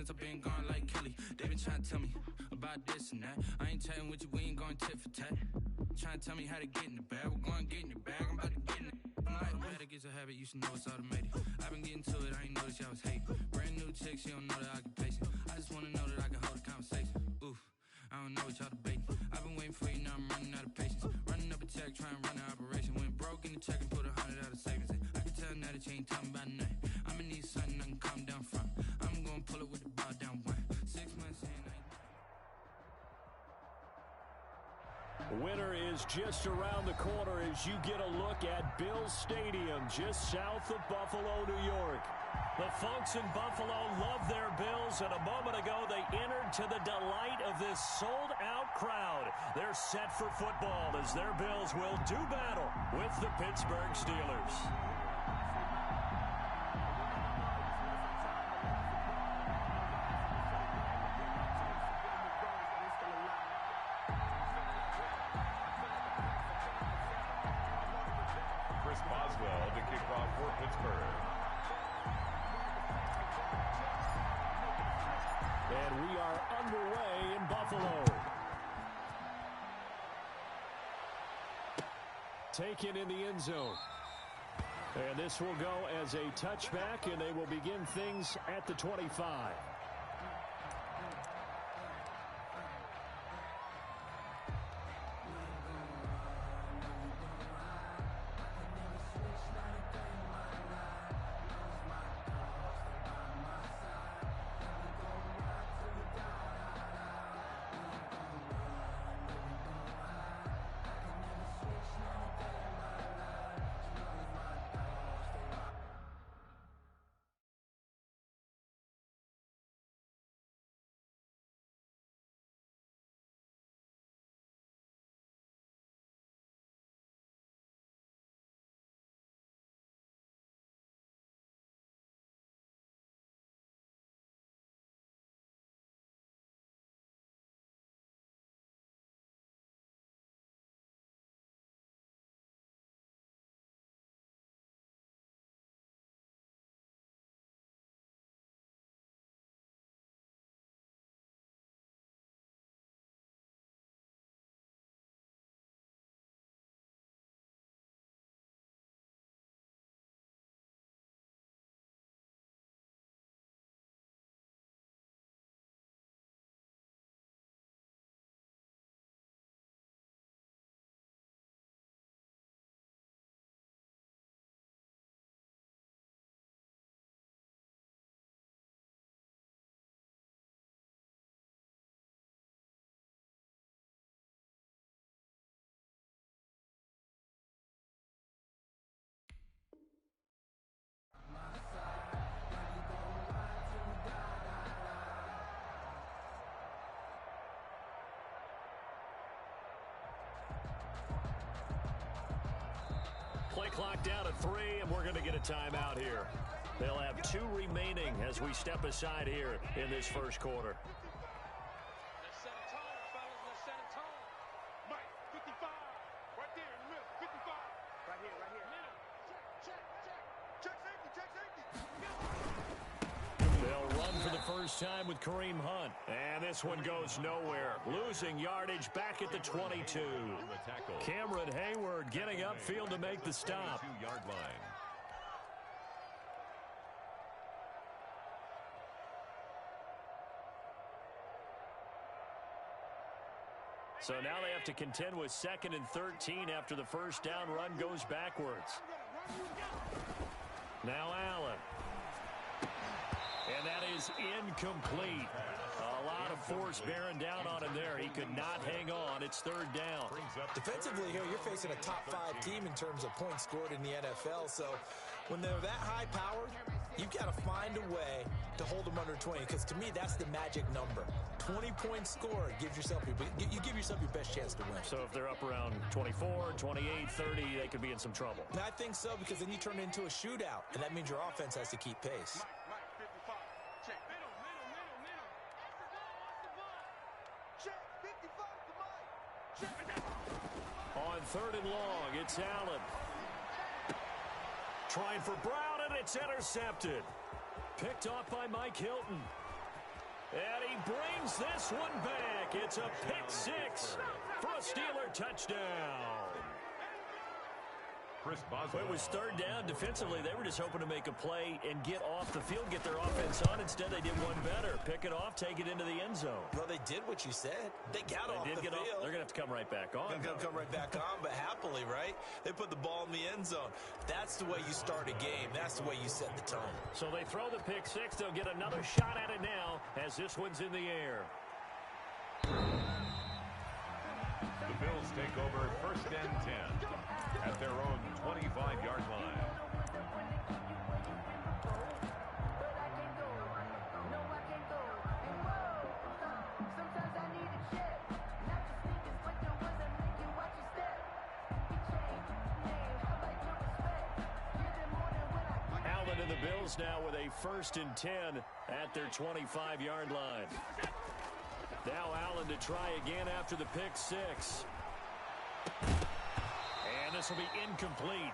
since I've been gone like Kelly. They been trying to tell me about this and that. I ain't chatting with you, we ain't going tit for tat. Trying to tell me how to get in the bag. We're going to get in the bag, I'm about to get in it. I'm like, automatic is a habit, you should know it's automated. I've been getting to it, I ain't noticed y'all was hating. Brand new chick, she don't know the occupation. I just wanna know that I can hold a conversation. Oof, I don't know what y'all debating. I've been waiting for you, now I'm running out of patience. Running up a check, trying to run an operation. Went broke in the check and put 100 out of savings in. I can tell now that you ain't talking about nothing. I'ma need something I can calm down from. I'm gonna pull it with the bow down one. 6 months in, I ain't... Winter is just around the corner as you get a look at Bills Stadium, just south of Buffalo, New York. The folks in Buffalo love their Bills, and a moment ago they entered to the delight of this sold-out crowd. They're set for football as their Bills will do battle with the Pittsburgh Steelers. Boswell to kick off for Pittsburgh. And we are underway in Buffalo. Taken in the end zone. And this will go as a touchback, and they will begin things at the 25. Play clock down at 3, and we're going to get a timeout here. They'll have 2 remaining as we step aside here in this first quarter. Let's set a tone, fellas. Let's set a tone. Mike, 55. Right there in the middle. 55. Right here, right here. Middle. Check, check, check. Check safety, check safety. They'll run for the first time with Kareem Hunt. And this one goes nowhere. Losing yardage back at the 22. Cameron Hayward getting upfield to make the stop. 22-yard line. So now they have to contend with 2nd and 13 after the first down run goes backwards. Now Allen. And that is incomplete. A lot of force bearing down on him there. He could not hang on. It's 3rd down. Defensively here, you're facing a top-5 team in terms of points scored in the NFL. So when they're that high-powered, you've got to find a way to hold them under 20. Because to me, that's the magic number. 20 points scored gives yourself you give yourself your best chance to win. So if they're up around 24, 28, 30, they could be in some trouble. And I think so, because then you turn it into a shootout, and that means your offense has to keep pace. On 3rd and long, it's Allen. Trying for Brown, and it's intercepted. Picked off by Mike Hilton. And he brings this one back. It's a pick six for a Steeler touchdown. Chris Boswell. It was third down. Defensively, they were just hoping to make a play and get off the field, get their offense on. Instead, they did one better. Pick it off, take it into the end zone. Well, they did what you said. They got off the field. They're going to have to come right back on. They're going to come right back on, but happily, right? They put the ball in the end zone. That's the way you start a game. That's the way you set the tone. So they throw the pick six. They'll get another shot at it now as this one's in the air. The Bills take over 1st and 10 at their own 25-yard line. Allen and the Bills now with a 1st and 10 at their 25-yard line. Now Allen to try again after the pick six. And this will be incomplete.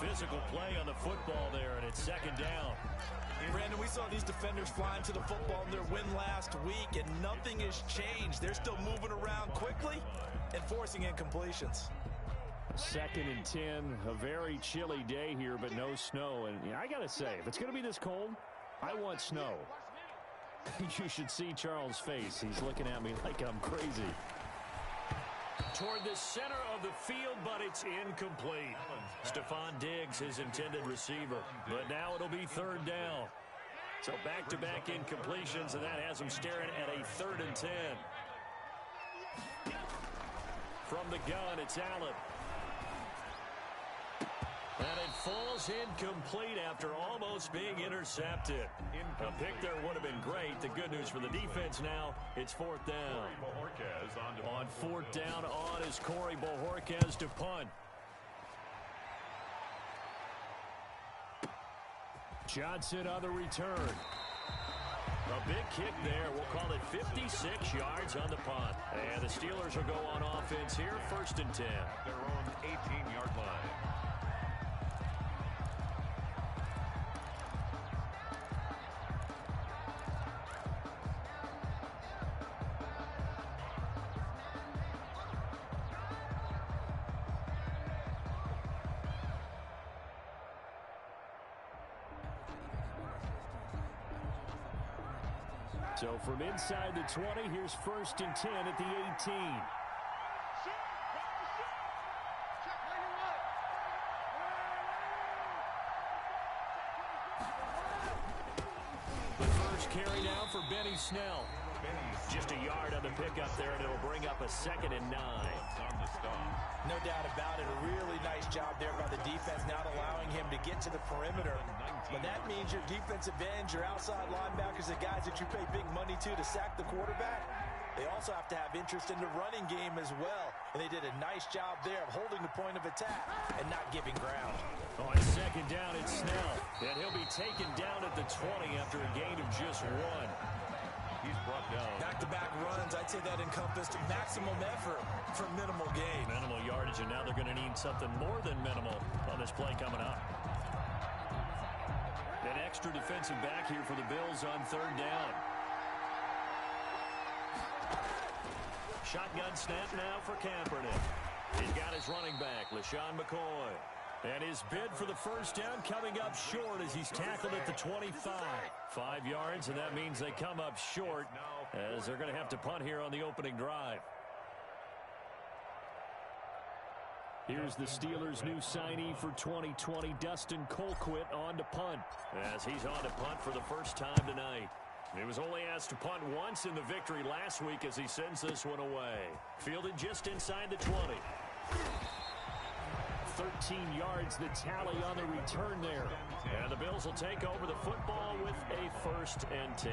Physical play on the football there, and it's 2nd down. Brandon, we saw these defenders flying to the football in their win last week, and nothing has changed. They're still moving around quickly and forcing incompletions. 2nd and 10, a very chilly day here, but no snow. And I got to say, if it's going to be this cold, I want snow. You should see Charles' face. He's looking at me like I'm crazy. Toward the center of the field, but it's incomplete. Stephon Diggs, his intended receiver. But now it'll be 3rd down. So back-to-back incompletions, and that has him staring at a 3rd and 10. From the gun, it's Allen. And it falls incomplete after almost being intercepted. A pick there would have been great. The good news for the defense now, it's 4th down. On 4th down, on is Corey Bojorquez to punt. Johnson on the return. A big kick there. We'll call it 56 yards on the punt. And the Steelers will go on offense here, 1st and 10. Their own 18-yard line. So from inside the 20, here's 1st and 10 at the 18. The first carry now for Benny Snell. Just a yard on the pickup there, and it'll bring up a 2nd and 9. No doubt about it. A really nice job there by the defense, not allowing him to get to the perimeter. But that means your defensive ends, your outside linebackers, the guys that you pay big money to sack the quarterback, they also have to have interest in the running game as well. And they did a nice job there of holding the point of attack and not giving ground. On 2nd down, it's Snell. And he'll be taken down at the 20 after a gain of just 1. He's brought down. Back-to-back runs, I'd say that encompassed maximum effort for minimal gain. Minimal yardage, and now they're going to need something more than minimal on this play coming up. An extra defensive back here for the Bills on 3rd down. Shotgun snap now for Kaepernick. He's got his running back, LaShawn McCoy. And his bid for the 1st down coming up short as he's tackled at the 25. 5 yards, and that means they come up short as they're going to have to punt here on the opening drive. Here's the Steelers' new signee for 2020, Dustin Colquitt, on to punt. As he's on to punt for the first time tonight. He was only asked to punt once in the victory last week as he sends this one away. Fielded just inside the 20. 13 yards, the tally on the return there. And the Bills will take over the football with a 1st and 10.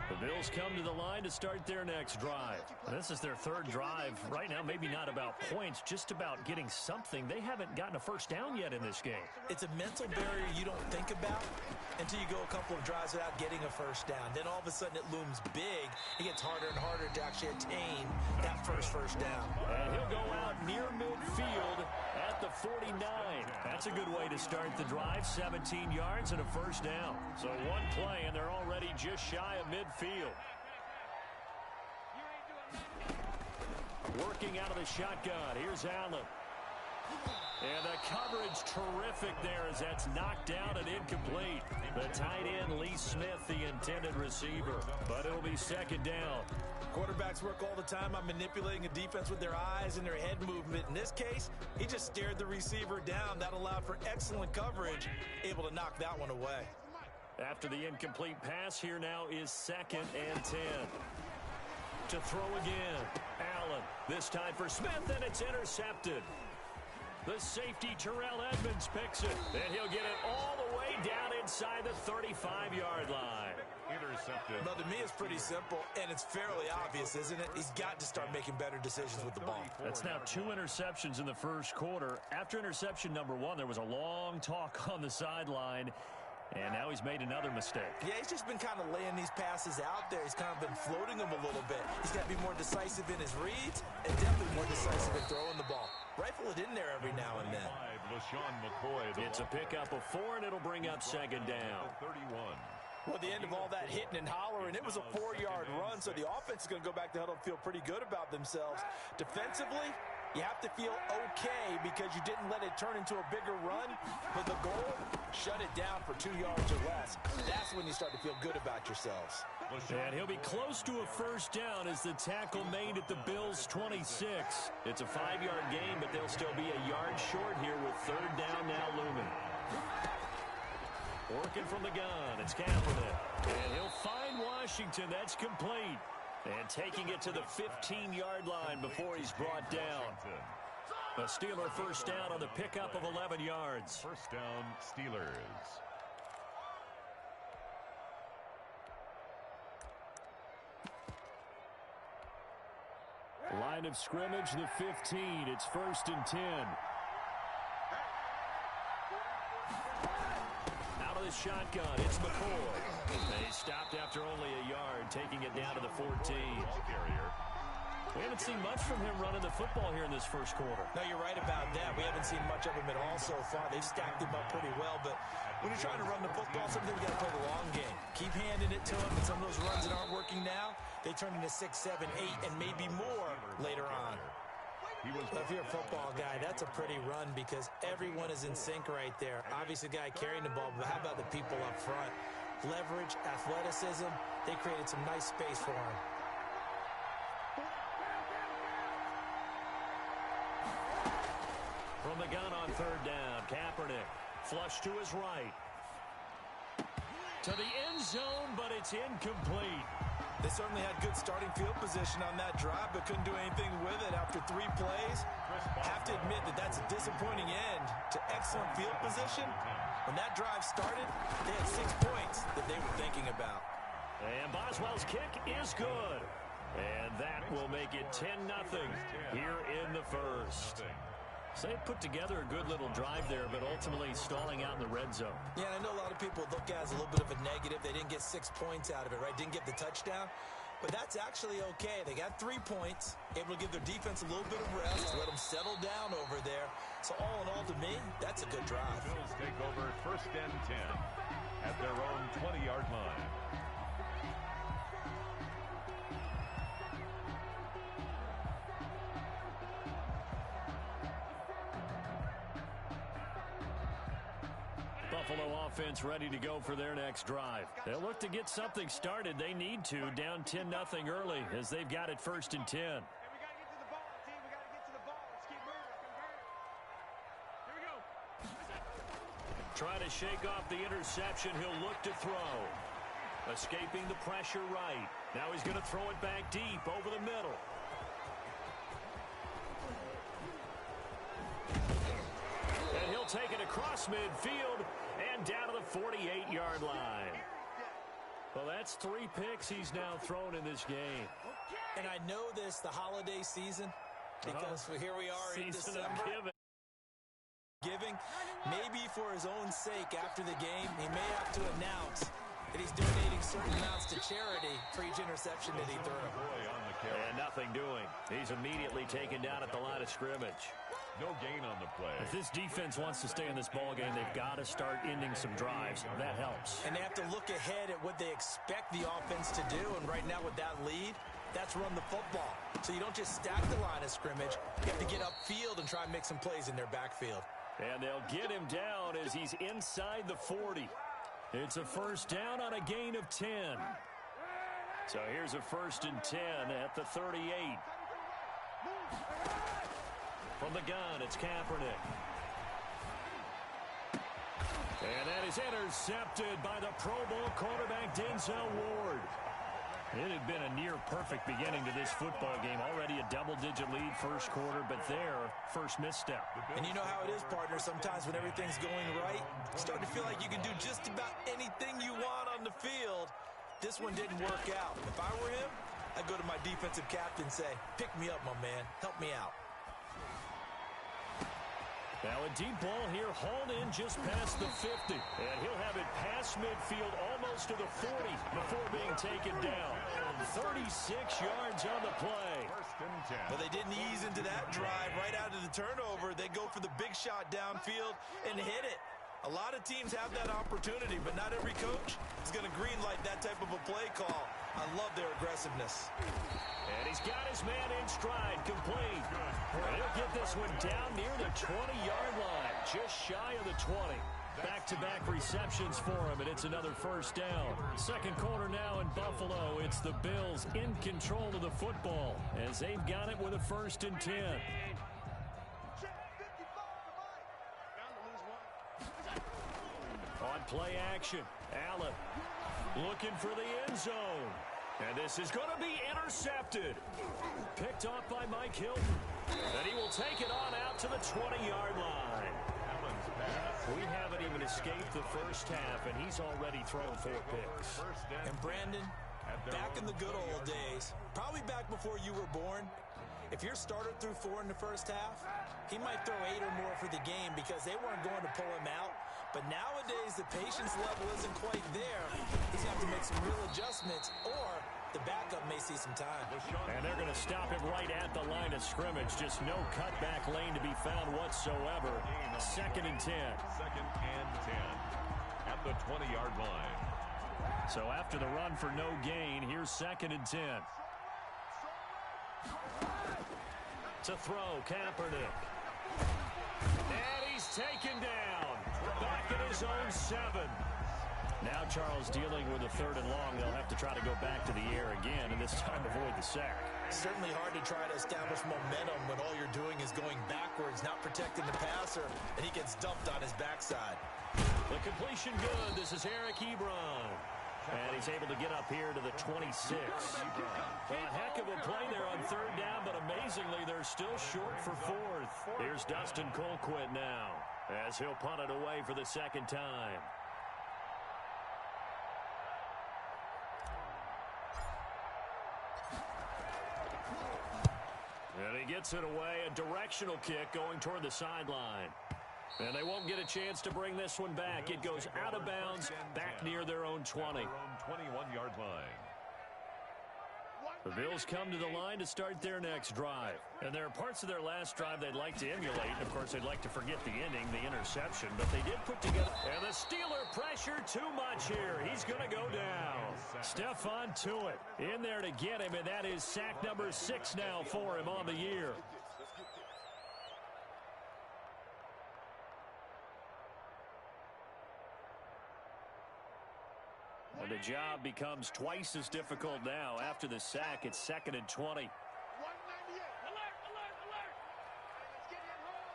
The Bills come to the line to start their next drive. This is their 3rd drive. Right now, maybe not about points, just about getting something. They haven't gotten a 1st down yet in this game. It's a mental barrier you don't think about until you go a couple of drives without getting a 1st down. Then all of a sudden it looms big. It gets harder and harder to actually attain that first down. And he'll go out near midfield That's a good way to start the drive. 17 yards and a first down. So one play, and they're already just shy of midfield. Working out of the shotgun. Here's Allen. And the coverage terrific there as that's knocked down and incomplete. The tight end, Lee Smith, the intended receiver. But it'll be second down. Quarterbacks work all the time on manipulating a defense with their eyes and their head movement. In this case, he just stared the receiver down. That allowed for excellent coverage, able to knock that one away. After the incomplete pass, here now is 2nd and 10. To throw again. Allen, this time for Smith, and it's intercepted. The safety, Terrell Edmonds, picks it, and he'll get it all the way down inside the 35-yard line. Intercepted. Well, to me, it's pretty simple, and it's fairly obvious, isn't it? He's got to start making better decisions with the ball. That's now 2 interceptions in the first quarter. After interception number 1, there was a long talk on the sideline, and now he's made another mistake. Yeah, he's just been kind of laying these passes out there. He's kind of been floating them a little bit. He's got to be more decisive in his reads and definitely more decisive in throwing the ball. Rifle it in there every now and then. LaShawn McCoy. It's a pickup of 4, and it'll bring up second down. 31. Well, at the end of all that hitting and hollering, it was a 4-yard run, so the offense is going to go back to huddle and feel pretty good about themselves. Defensively, you have to feel okay because you didn't let it turn into a bigger run, but the goal, shut it down for 2 yards or less. That's when you start to feel good about yourselves. And he'll be close to a first down as the tackle made at the Bills' 26. It's a 5-yard gain, but they'll still be a yard short here with third down now looming. Working from the gun, it's Kaepernick. And he'll find Washington. That's complete. And taking it to the 15-yard line before he's brought down. A Steeler first down on the pickup of 11 yards. First down, Steelers. Line of scrimmage, the 15. It's 1st and 10. Out of the shotgun, it's McCoy. They stopped after only a yard, taking it down to the 14. We haven't seen much from him running the football here in this first quarter. No, you're right about that. We haven't seen much of him at all so far. They've stacked him up pretty well, but when you're trying to run the football, sometimes you got to play the long game. Keep handing it to him, and some of those runs that aren't working now, they turn into 6, 7, 8, and maybe more later on. If you're a football guy, that's a pretty run because everyone is in sync right there. Obviously, the guy carrying the ball, but how about the people up front? Leverage, athleticism, they created some nice space for him. From the gun on third down, Kaepernick, flush to his right. To the end zone, but it's incomplete. They certainly had good starting field position on that drive, but couldn't do anything with it after 3 plays. Have to admit that that's a disappointing end to excellent field position. When that drive started, they had 6 points that they were thinking about. And Boswell's kick is good. And that will make it 10-0 here in the first. So they put together a good little drive there, but ultimately stalling out in the red zone. Yeah, I know a lot of people look at it as a little bit of a negative. They didn't get 6 points out of it, right? Didn't get the touchdown. But that's actually okay. They got 3 points, able to give their defense a little bit of rest, let them settle down over there. So all in all, to me, that's a good drive. Bills take over 1st and 10 at their own 20-yard line. Buffalo offense ready to go for their next drive. They'll look to get something started. They need to, down 10-0 early as they've got it 1st and 10. We got to get to the ball, team. We got to get to the ball. Let's keep moving. Here we go. Trying to shake off the interception. He'll look to throw. Escaping the pressure right. Now he's going to throw it back deep over the middle. And he'll take it across midfield and down to the 48-yard line. Well, that's 3 picks he's now thrown in this game. And I know this, the holiday season, because here we are in December. Giving, maybe for his own sake after the game, he may have to announce that he's donating certain amounts to charity for each interception that he threw. And nothing doing. He's immediately taken down at the line of scrimmage. no gain on the play. If this defense wants to stay in this ball game, they've got to start ending some drives. That helps. And they have to look ahead at what they expect the offense to do. And right now with that lead, that's run the football. So you don't just stack the line of scrimmage. You have to get upfield and try and make some plays in their backfield. And they'll get him down as he's inside the 40. It's a first down on a gain of 10. So here's a 1st and 10 at the 38. From the gun, it's Kaepernick. And that is intercepted by the Pro Bowl quarterback Denzel Ward. It had been a near-perfect beginning to this football game. Already a double-digit lead first quarter, but their first misstep. And you know how it is, partner. Sometimes when everything's going right, you start to feel like you can do just about anything you want on the field. This one didn't work out. If I were him, I'd go to my defensive captain and say, pick me up, my man. Help me out. Now a deep ball here, hauled in just past the 50. And he'll have it past midfield almost to the 40 before being taken down. 36 yards on the play. 1st and 10. Well, they didn't ease into that drive right out of the turnover. They go for the big shot downfield and hit it. A lot of teams have that opportunity, but not every coach is going to greenlight that type of a play call. I love their aggressiveness. And he's got his man in stride, complete. And he'll get this one down near the 20-yard line, just shy of the 20. Back-to-back receptions for him, and it's another first down. Second quarter now in Buffalo. It's the Bills in control of the football as they've got it with a 1st and 10. On play action, Allen looking for the end zone. And this is going to be intercepted. Picked off by Mike Hilton. And he will take it on out to the 20-yard line. We haven't even escaped the first half, and he's already thrown 4 picks. And Brandon, back in the good old days, probably back before you were born, if your starter threw 4 in the first half, he might throw 8 or more for the game because they weren't going to pull him out. But nowadays, the patience level isn't quite there. He's going to have to make some real adjustments, or the backup may see some time. And they're going to stop it right at the line of scrimmage. Just no cutback lane to be found whatsoever. 2nd and 10. 2nd and 10 at the 20-yard line. So after the run for no gain, here's 2nd and 10. To throw, Kaepernick. And he's taken down. Back at his own 7. Now Charles dealing with a 3rd and long. They'll have to try to go back to the air again, and this time avoid the sack. Certainly hard to try to establish momentum when all you're doing is going backwards, not protecting the passer, and he gets dumped on his backside. The completion good. This is Eric Ebron. And he's able to get up here to the 26. A heck of a play there on 3rd down, but amazingly, they're still short for 4th. Here's Dustin Colquitt now, as he'll punt it away for the 2nd time. And he gets it away, a directional kick going toward the sideline. And they won't get a chance to bring this one back. It goes out of bounds, back near their own 20. Their own 21-yard line. The Bills come to the line to start their next drive. And there are parts of their last drive they'd like to emulate. Of course, they'd like to forget the ending, the interception. But they did put together. And the Steeler pressure too much here. He's going to go down. Stephon Tuitt in there to get him. And that is sack number 6 now for him on the year. And the job becomes twice as difficult now. After the sack, it's 2nd and 20. 198. Alert, alert, alert. Let's get in home.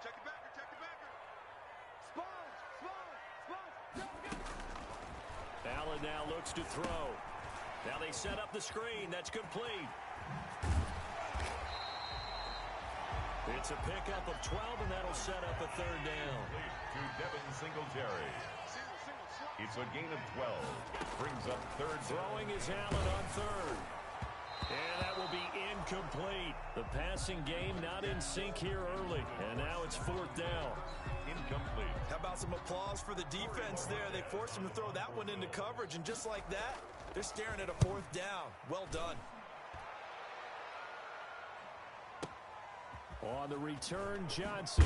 Check the backer, check the backer. Sponge, sponge, sponge. Allen now looks to throw. Now they set up the screen. That's complete. It's a pickup of 12, and that'll set up a 3rd down. To Devin Singletary. It's a gain of 12. Brings up 3rd. Throwing is Allen on 3rd. And that will be incomplete. The passing game not in sync here early. And now it's 4th down. Incomplete. How about some applause for the defense there? They forced him to throw that one into coverage, and just like that, they're staring at a 4th down. Well done. On the return, Johnson.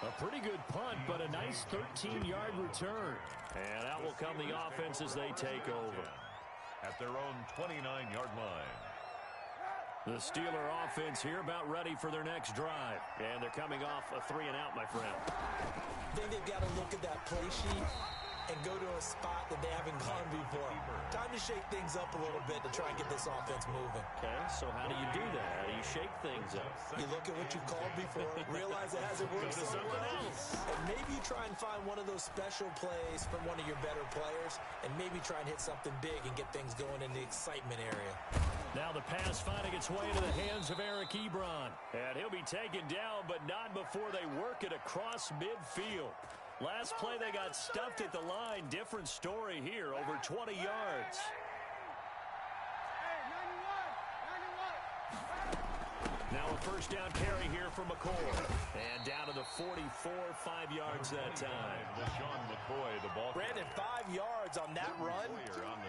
A pretty good punt, but a nice 13-yard return. And out will come the offense as they take over. At their own 29-yard line. The Steeler offense here about ready for their next drive. And they're coming off a 3-and-out, my friend. I think they've got to look at that play sheet and go to a spot that they haven't gone before. Time to shake things up a little bit to try and get this offense moving. Okay, so how do you do that? How do you shake things up? You look at what you called before, realize it hasn't worked somewhere else, and maybe you try and find one of those special plays from one of your better players, and maybe try and hit something big and get things going in the excitement area. Now the pass finding its way into the hands of Eric Ebron. And he'll be taken down, but not before they work it across midfield. Last play they got stuffed at the line. Different story here, over 20 yards. Now a first down carry here for McCoy. And down to the 44, 5 yards that time. LeSean McCoy, the ball. Brandon, 5 yards on that run.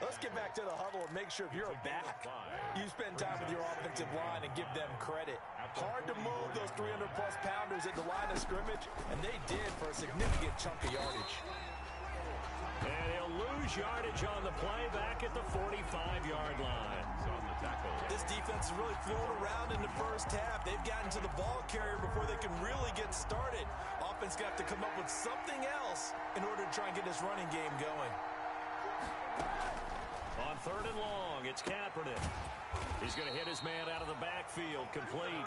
Let's get back to the huddle and make sure if you're a back, you spend time with your offensive line and give them credit. Hard to move those 300-plus pounders at the line of scrimmage, and they did for a significant chunk of yardage. And he'll lose yardage on the play back at the 45-yard line. On the tackle. This defense is really thrown around in the first half. They've gotten to the ball carrier before they can really get started. Offense got to come up with something else in order to try and get this running game going. On 3rd and long, it's Kaepernick. He's going to hit his man out of the backfield, complete.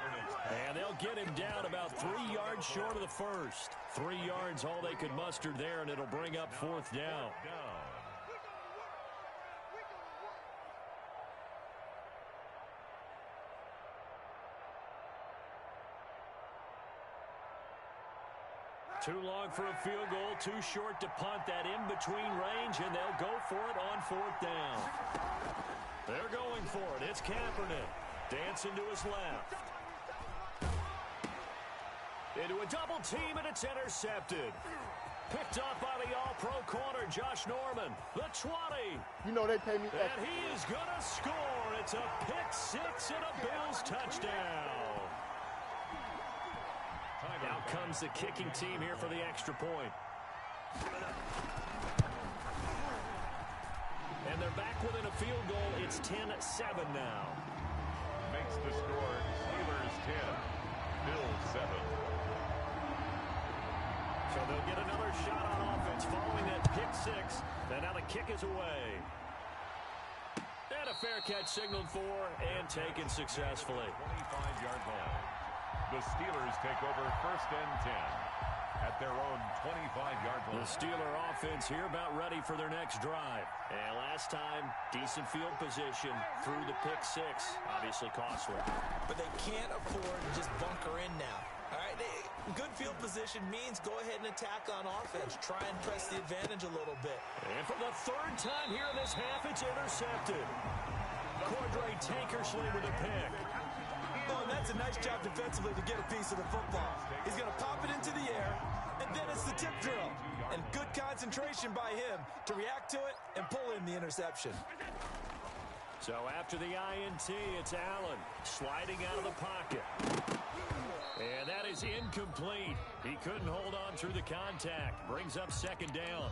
And they'll get him down about 3 yards short of the first. 3 yards all they could muster there, and it'll bring up 4th down. Too long for a field goal, too short to punt that in-between range, and they'll go for it on 4th down. They're going for it. It's Kaepernick. Dancing to his left. Into a double team, and it's intercepted. Picked up by the all-pro corner, Josh Norman. The 20. You know they pay me extra. And he is going to score. It's a pick-6 and a Bills touchdown. Out comes the kicking team here for the extra point. And they're back within a field goal. It's 10-7 now. Makes the score Steelers 10, Bills 7. So they'll get another shot on offense following that pick-6. And now the kick is away. And a fair catch signaled for and taken successfully. 25-yard line. The Steelers take over 1st and 10 at their own 25-yard line. The Steeler offense here about ready for their next drive. And last time, decent field position through the pick-6. Obviously costly. But they can't afford to just bunker in now. All right, good field position means go ahead and attack on offense. Try and press the advantage a little bit. And for the 3rd time here in this half, it's intercepted. Cordray Tankersley with a pick. Oh, and that's a nice job defensively to get a piece of the football. He's going to pop it into the air, and then it's the tip drill. And good concentration by him to react to it and pull in the interception. So after the INT, it's Allen sliding out of the pocket. And that is incomplete. He couldn't hold on through the contact. Brings up 2nd down.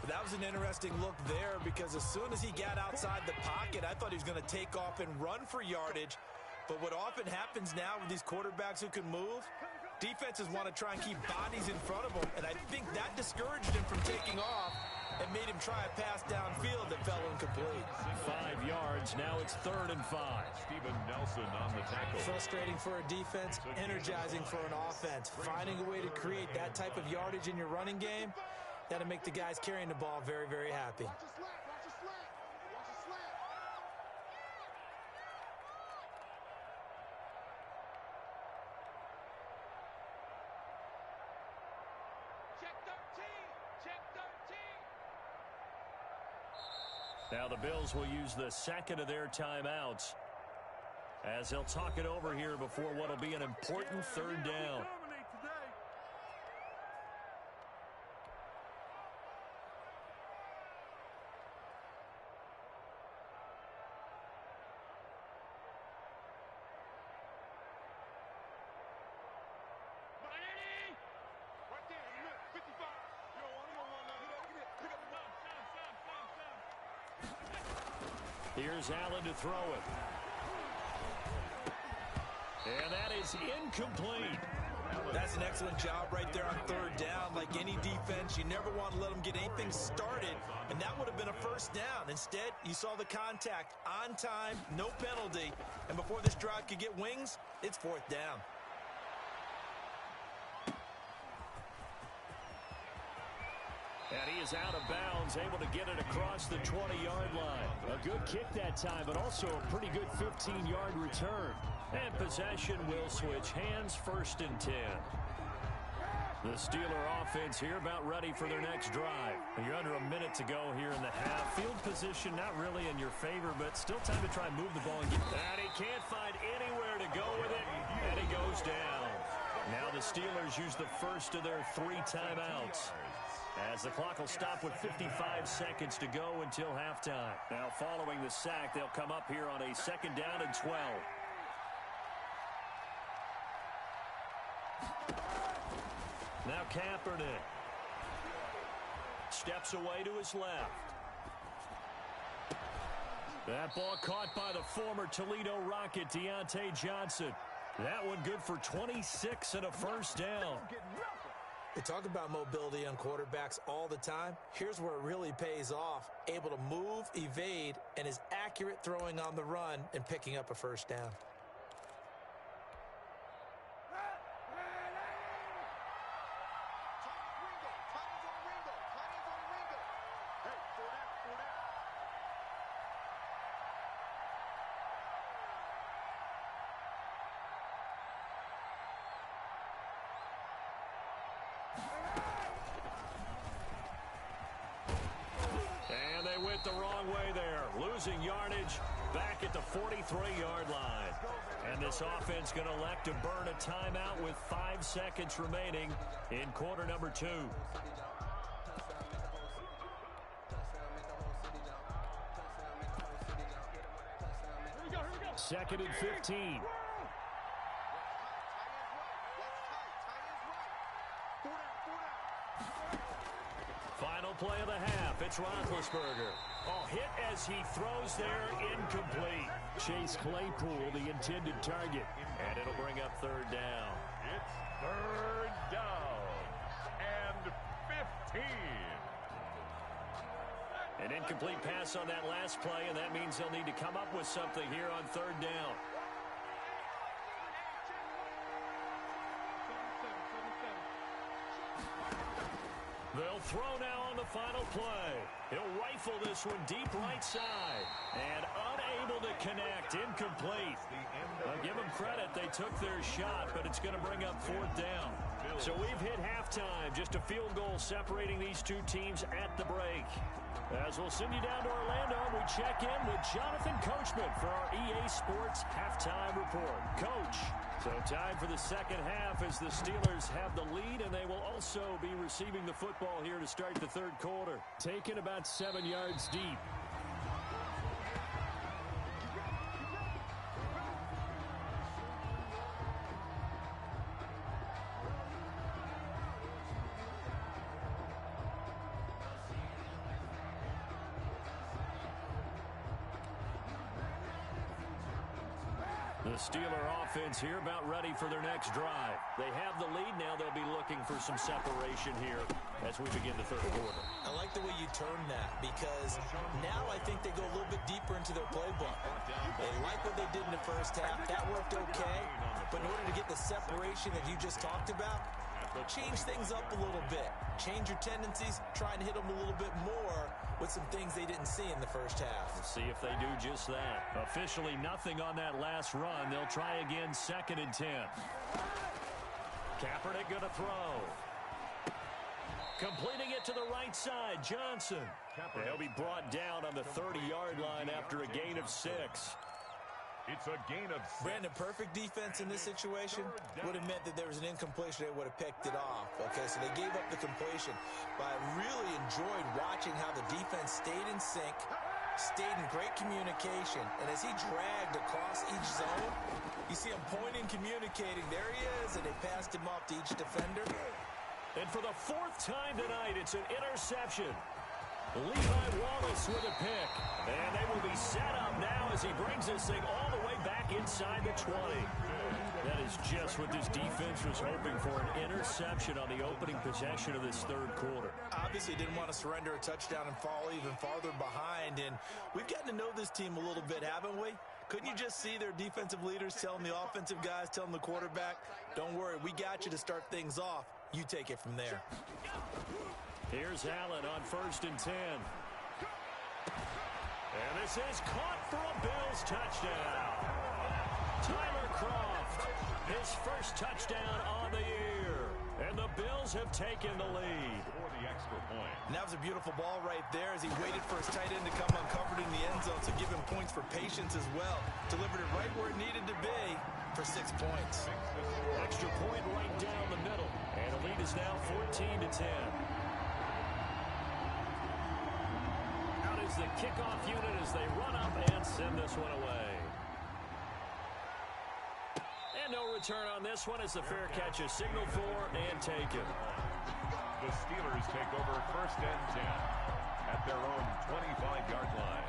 But that was an interesting look there because as soon as he got outside the pocket, I thought he was going to take off and run for yardage. But what often happens now with these quarterbacks who can move, defenses want to try and keep bodies in front of them. And I think that discouraged him from taking off and made him try a pass downfield that fell incomplete. 5 yards. Now it's 3rd and 5. Steven Nelson on the tackle. Frustrating for a defense, energizing for an offense. Finding a way to create that type of yardage in your running game, that'll make the guys carrying the ball very, very happy. Now the Bills will use the 2nd of their timeouts as they'll talk it over here before what will be an important 3rd down. Here's Allen to throw it. And that is incomplete. That's an excellent job right there on third down. Like any defense, you never want to let them get anything started, and that would have been a first down. Instead, you saw the contact on time, no penalty, and before this drive could get wings, it's fourth down. And he is out of bounds, able to get it across the 20-yard line. A good kick that time, but also a pretty good 15-yard return. And possession will switch hands, 1st and 10. The Steeler offense here about ready for their next drive. You're under a minute to go here in the half. Field position not really in your favor, but still time to try and move the ball and get that. He can't find anywhere to go with it, and he goes down. Now the Steelers use the first of their 3 timeouts, as the clock will stop with 55 seconds to go until halftime. Now following the sack, they'll come up here on a 2nd down and 12. Now Kaepernick steps away to his left. That ball caught by the former Toledo Rocket, Deontay Johnson. That one good for 26 and a first down. They talk about mobility on quarterbacks all the time. Here's where it really pays off. Able to move, evade, and is accurate throwing on the run and picking up a first down. And they went the wrong way there, losing yardage back at the 43-yard line. And this offense going to elect to burn a timeout with 5 seconds remaining in quarter number 2. Second and 15. Final play of the half. It's Roethlisberger. Oh, hit as he throws there, incomplete. Chase Claypool, the intended target. And it'll bring up 3rd down. It's 3rd down and 15. An incomplete pass on that last play, and that means they'll need to come up with something here on 3rd down. They'll throw now on the final play. He'll rifle this one deep right side. And unable to connect. Incomplete. I'll give them credit. They took their shot, but it's going to bring up 4th down. So we've hit halftime. Just a field goal separating these two teams at the break. As we'll send you down to Orlando, we check in with Jonathan Coachman for our EA Sports Halftime Report. Coach, so time for the second half as the Steelers have the lead, and they will also be receiving the football here to start the 3rd quarter. Taken about 7 yards deep. The Steeler offense here about ready for their next drive. They have the lead now. They'll be looking for some separation here as we begin the 3rd quarter. I like the way you term that, because now I think they go a little bit deeper into their playbook. They like what they did in the first half. That worked okay. But in order to get the separation that you just talked about, change things up a little bit. Change your tendencies, try and hit them a little bit more with some things they didn't see in the first half. We'll see if they do just that. Officially nothing on that last run. They'll try again, 2nd and 10. Kaepernick going to throw. Completing it to the right side, Johnson. They'll be brought down on the 30-yard line after a gain of 6. It's a gain of 6. Brandon, perfect defense in this situation would have meant that there was an incompletion. They would have picked it off. Okay, so they gave up the completion. But I really enjoyed watching how the defense stayed in sync, stayed in great communication. And as he dragged across each zone, you see him pointing, communicating. There he is, and they passed him off to each defender. And for the 4th time tonight, it's an interception. Levi Wallace with a pick. And they will be set up now as he brings this thing all the way back inside the 20. That is just what this defense was hoping for, an interception on the opening possession of this third quarter. Obviously didn't want to surrender a touchdown and fall even farther behind. And we've gotten to know this team a little bit, haven't we? Couldn't you just see their defensive leaders telling the offensive guys, telling the quarterback, don't worry, we got you to start things off. You take it from there. Here's Allen on 1st and 10. And this is caught for a Bills touchdown. Tyler Kroft, his first touchdown on the year. And the Bills have taken the lead. For the extra point. And that was a beautiful ball right there as he waited for his tight end to come uncovered in the end zone to give him points for patience as well. Delivered it right where it needed to be for 6 points. Extra point right down the middle. And the lead is now 14-10. Out is the kickoff unit as they run up and send this one away. And no return on this one as the fair catch is signaled for and taken. The Steelers take over 1st and 10 at their own 25-yard line.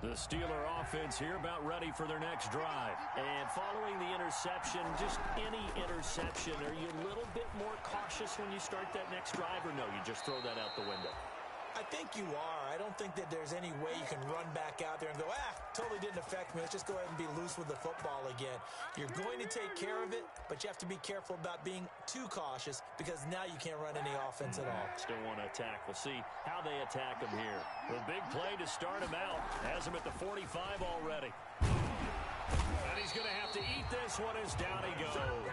The Steeler offense here about ready for their next drive. And following the interception, just any interception, are you a little bit more cautious when you start that next drive, or no, you just throw that out the window? I think you are. I don't think that there's any way you can run back out there and go, totally didn't affect me. Let's just go ahead and be loose with the football again. You're going to take care of it, but you have to be careful about being too cautious because now you can't run any offense at all. Still want to attack. We'll see how they attack him here. The big play to start him out. Has him at the 45 already. And he's going to have to eat this one as down he goes.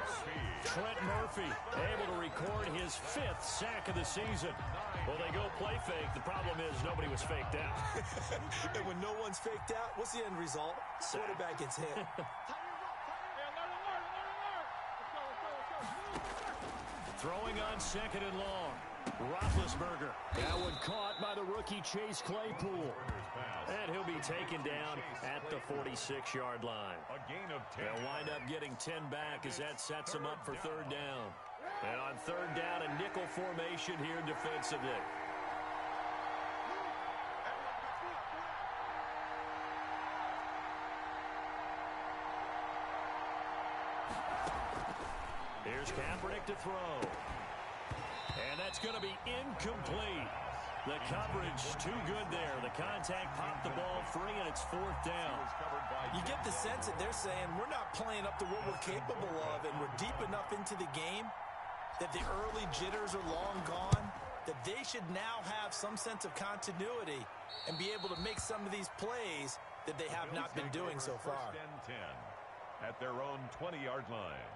Trent Murphy able to record his 5th sack of the season. Well, they go play fake. The problem is nobody was faked out. And when no one's faked out, what's the end result? Quarterback gets hit. Throwing on 2nd and long. Roethlisberger. That one caught by the rookie Chase Claypool. And he'll be taken down at the 46-yard line. A gain of 10. They'll wind up getting 10 back as that sets them up for 3rd down. And on 3rd down, a nickel formation here defensively. Here's Kaepernick to throw. And that's going to be incomplete. The coverage too good there. The contact popped the ball free, and it's 4th down. You get the sense that they're saying we're not playing up to what we're capable of, and we're deep enough into the game that the early jitters are long gone, that they should now have some sense of continuity and be able to make some of these plays that they have not been doing so far. 1st and 10 at their own 20-yard line.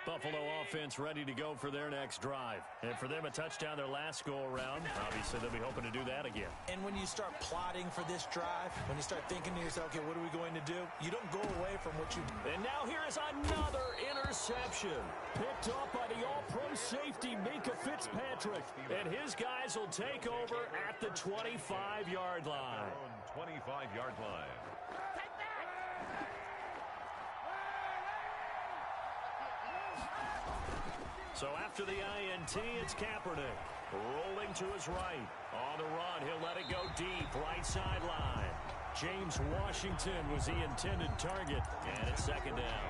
Buffalo offense ready to go for their next drive. And for them, a touchdown their last go-around. Obviously, they'll be hoping to do that again. And when you start plotting for this drive, when you start thinking to yourself, okay, what are we going to do? You don't go away from what you... And now here is another interception. Picked up by the all-pro safety, Minkah Fitzpatrick. And his guys will take over at the 25-yard line. 25-yard line. So after the INT, it's Kaepernick. Rolling to his right. On the run, he'll let it go deep. Right sideline. James Washington was the intended target. And it's 2nd down.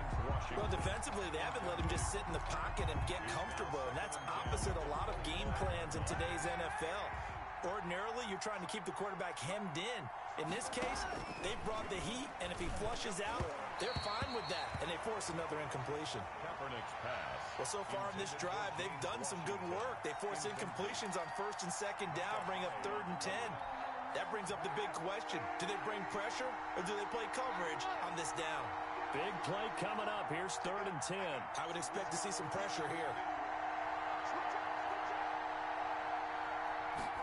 Well, defensively, they haven't let him just sit in the pocket and get comfortable. And that's opposite a lot of game plans in today's NFL. Ordinarily, you're trying to keep the quarterback hemmed in. In this case, they've brought the heat, and if he flushes out, they're fine with that, and they force another incompletion. Kaepernick's pass. Well, so far in this drive, they've done some good work. They force incompletions on 1st and 2nd down, bring up 3rd and 10. That brings up the big question. Do they bring pressure or do they play coverage on this down? Big play coming up. Here's 3rd and 10. I would expect to see some pressure here.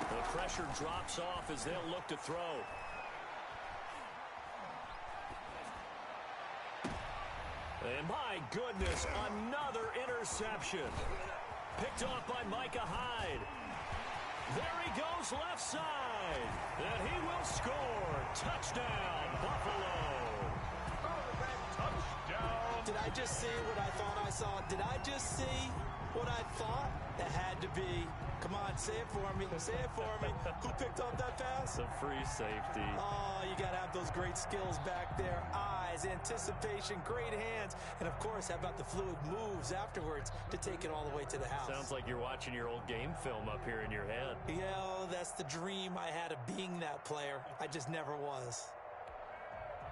The pressure drops off as they'll look to throw. And my goodness, another interception. Picked off by Micah Hyde. There he goes left side. And he will score. Touchdown, Buffalo. Touchdown. Did I just see what I thought I saw? Did I just see what I thought? That had to be. Come on, say it for me. Say it for me. Who picked up that pass? The free safety. Oh, you got to have those great skills back there. Eyes, anticipation, great hands. And, of course, how about the fluid moves afterwards to take it all the way to the house? Sounds like you're watching your old game film up here in your head. Yeah, that's the dream I had of being that player. I just never was.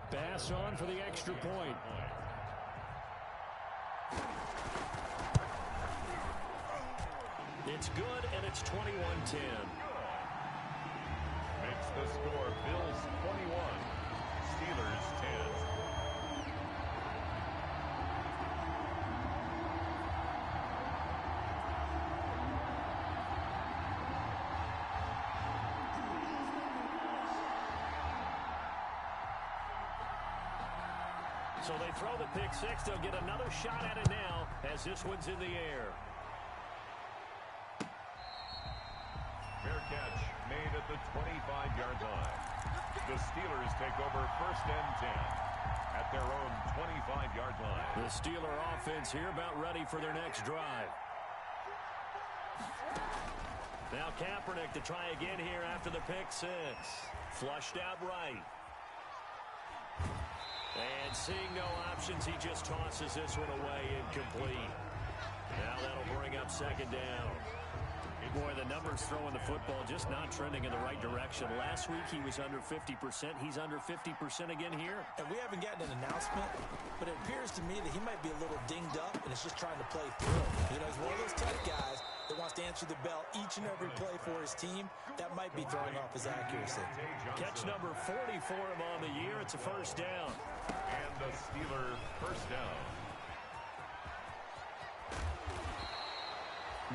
Bass on for the extra point. It's good, and it's 21-10. Makes the score Bills 21, Steelers 10. So they throw the pick six. They'll get another shot at it now as this one's in the air. Fair catch made at the 25-yard line. The Steelers take over 1st and 10 at their own 25-yard line. The Steeler offense here about ready for their next drive. Now Kaepernick to try again here after the pick six. Flushed out right. And seeing no options, he just tosses this one away incomplete. Now that'll bring up 2nd down. Boy, the numbers throwing the football just not trending in the right direction. Last week he was under 50%. He's under 50% again here. And we haven't gotten an announcement, but it appears to me that he might be a little dinged up and is just trying to play through. You know, he's one of those type guys that wants to answer the bell each and every play for his team. That might be throwing off his accuracy. Catch number 40 for him on the year. It's a 1st down. And the Steeler 1st down.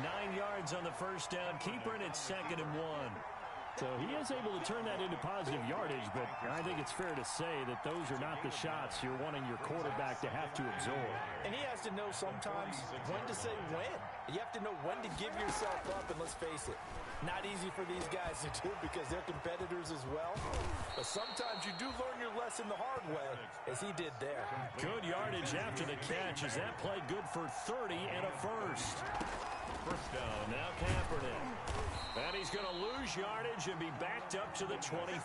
9 yards on the 1st down. Keeper, and it's 2nd and 1. So he is able to turn that into positive yardage, but I think it's fair to say that those are not the shots you're wanting your quarterback to have to absorb. And he has to know sometimes when to say when. You have to know when to give yourself up, and let's face it, not easy for these guys to do because they're competitors as well. But sometimes you do learn your lesson the hard way, as he did there. Good yardage after the catch. Is that play good for 30 and a 1st? 1st down. Now Kaepernick. And he's going to lose yardage and be backed up to the 25.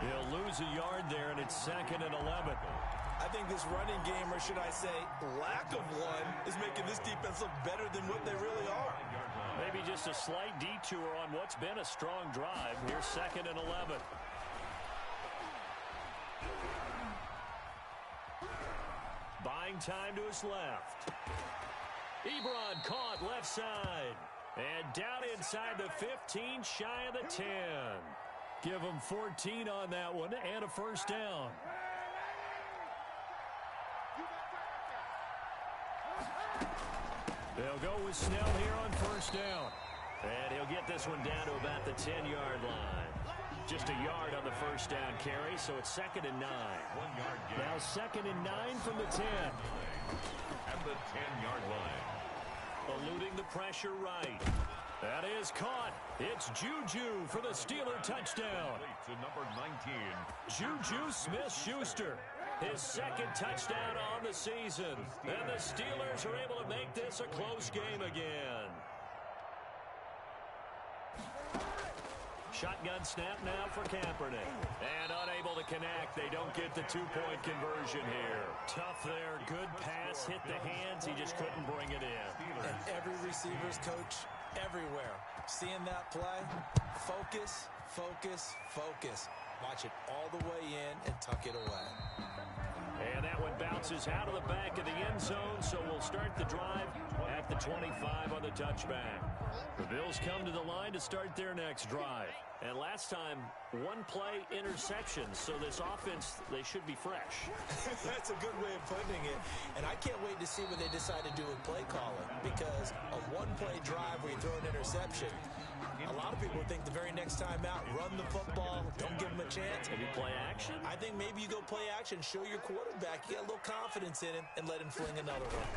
He'll lose a yard there, and it's 2nd and 11. I think this running game, or should I say lack of one, is making this defense look better than what they really are. Maybe just a slight detour on what's been a strong drive. Here's 2nd and 11. Buying time to his left. Ebron caught left side. And down inside the 15, shy of the 10. Give him 14 on that one and a 1st down. They'll go with Snell here on 1st down. And he'll get this one down to about the 10-yard line. Just a yard on the 1st down carry, so it's 2nd and 9. 1 yard gain. Now 2nd and 9 from the 10. At the 10-yard line. Eluding the pressure right. That is caught. It's Juju for the Steeler touchdown. To number 19. Juju Smith-Schuster. His 2nd touchdown on the season. And the Steelers are able to make this a close game again. Shotgun snap now for Kaepernick. And unable to connect. They don't get the 2-point conversion here. Tough there. Good pass. Hit the hands. He just couldn't bring it in. And every receiver's coach everywhere. Seeing that play, focus, focus, focus. Watch it all the way in and tuck it away. And that one bounces out of the back of the end zone, so we'll start the drive at the 25 on the touchback. The Bills come to the line to start their next drive. And last time, one-play interception. So this offense, they should be fresh. That's a good way of putting it. And I can't wait to see what they decide to do with play calling. Because a one-play drive where you throw an interception, a lot of people think the very next time out, run the football, don't give them a chance. Maybe play action? I think maybe you go play action, show your quarterback, you get a little confidence in him, and let him fling another one.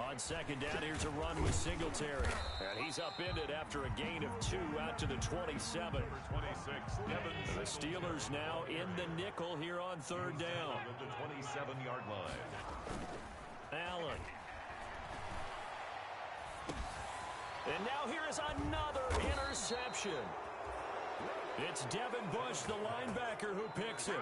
On second down, here's a run with Singletary. And he's upended after a gain of 2 out to the 27. The Steelers now in the nickel here on third down. At the 27-yard line. Allen. And now here is another interception. It's Devin Bush, the linebacker, who picks it.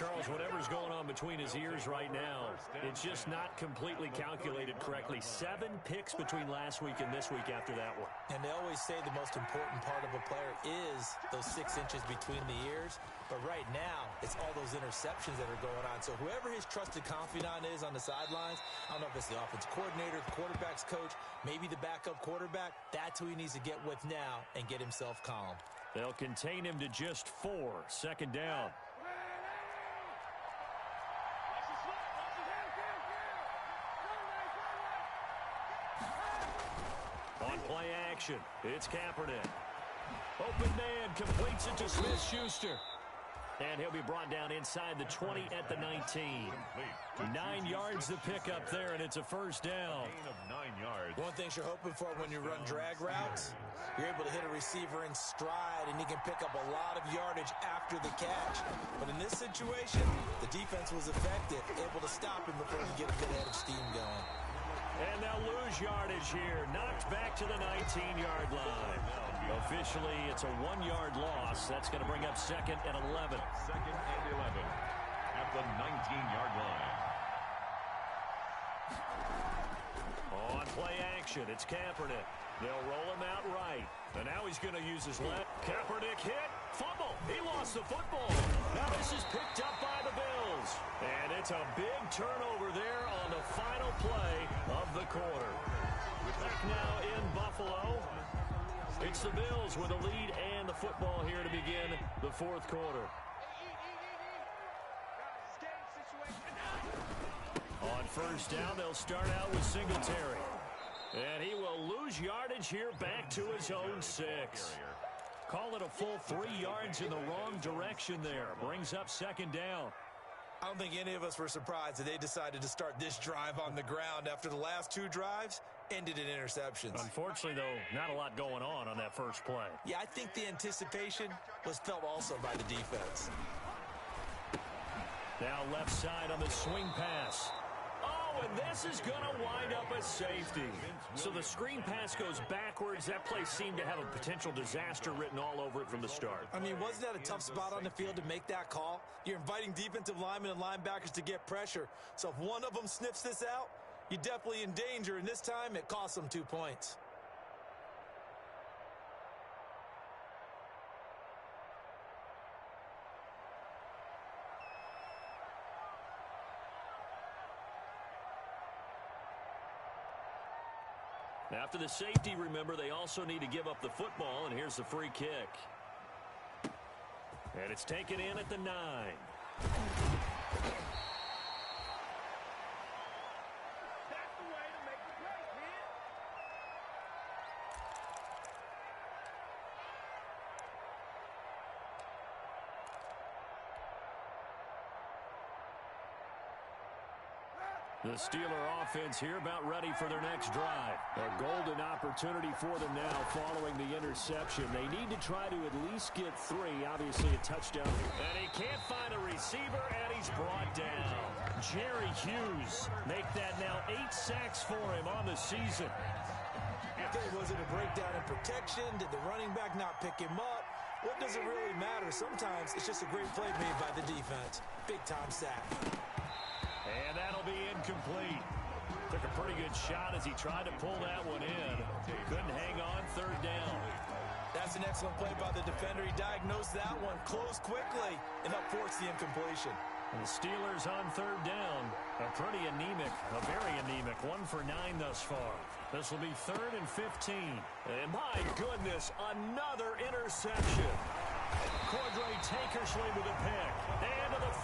Charles, whatever's going on between his ears right now, it's just not completely calculated correctly. 7 picks between last week and this week after that one. And they always say the most important part of a player is those 6 inches between the ears. But right now, it's all those interceptions that are going on. So whoever his trusted confidant is on the sidelines, I don't know if it's the offensive coordinator, the quarterback's coach, maybe the backup quarterback, that's who he needs to get with now and get himself calm. They'll contain him to just 4. Second down. On play action, it's Kaepernick. Open man completes it to Smith-Schuster. And he'll be brought down inside the 20 at the 19. 9 yards to pick up there, and it's a first down. Gain of 9 yards. One thing you're hoping for when you run drag routes, you're able to hit a receiver in stride, and he can pick up a lot of yardage after the catch. But in this situation, the defense was effective, able to stop him before he get a good head of steam going. And they'll lose yardage here. Knocked back to the 19-yard line. Officially, it's a 1-yard loss. That's going to bring up second and 11. Second and 11 at the 19-yard line. On play action, it's Kaepernick. They'll roll him out right. And now he's going to use his left. Kaepernick hit. Fumble. He lost the football. Now this is picked up by the Bills. And it's a big turnover there on the final play of the quarter. Back now in Buffalo. It's the Bills with a lead and the football here to begin the fourth quarter. On first down, they'll start out with Singletary. And he will lose yardage here back to his own 6. Call it a full 3 yards in the wrong direction there. Brings up second down. I don't think any of us were surprised that they decided to start this drive on the ground after the last 2 drives ended in interceptions. Unfortunately, though, not a lot going on that first play. Yeah, I think the anticipation was felt also by the defense. Now left side on the swing pass. Oh, and this is going to wind up a safety. So the screen pass goes backwards. That play seemed to have a potential disaster written all over it from the start. I mean, wasn't that a tough spot on the field to make that call? You're inviting defensive linemen and linebackers to get pressure. So if one of them sniffs this out, you're definitely in danger, and this time it cost them 2 points. After the safety, remember, they also need to give up the football, and here's the free kick. And it's taken in at the 9. The Steeler offense here about ready for their next drive. A golden opportunity for them now following the interception. They need to try to at least get 3, obviously a touchdown. And he can't find a receiver, and he's brought down. Jerry Hughes make that now 8 sacks for him on the season. Was it a breakdown in protection? Did the running back not pick him up? What does it really matter? Sometimes it's just a great play made by the defense. Big-time sack. And that'll be incomplete. Took a pretty good shot as he tried to pull that one in. Couldn't hang on third down. That's an excellent play by the defender. He diagnosed that one, closed quickly, and that forced the incompletion. And the Steelers on third down. A very anemic 1 for 9 thus far. This will be 3rd and 15. And my goodness, another interception. Cordray Tankersley with a pick. And to the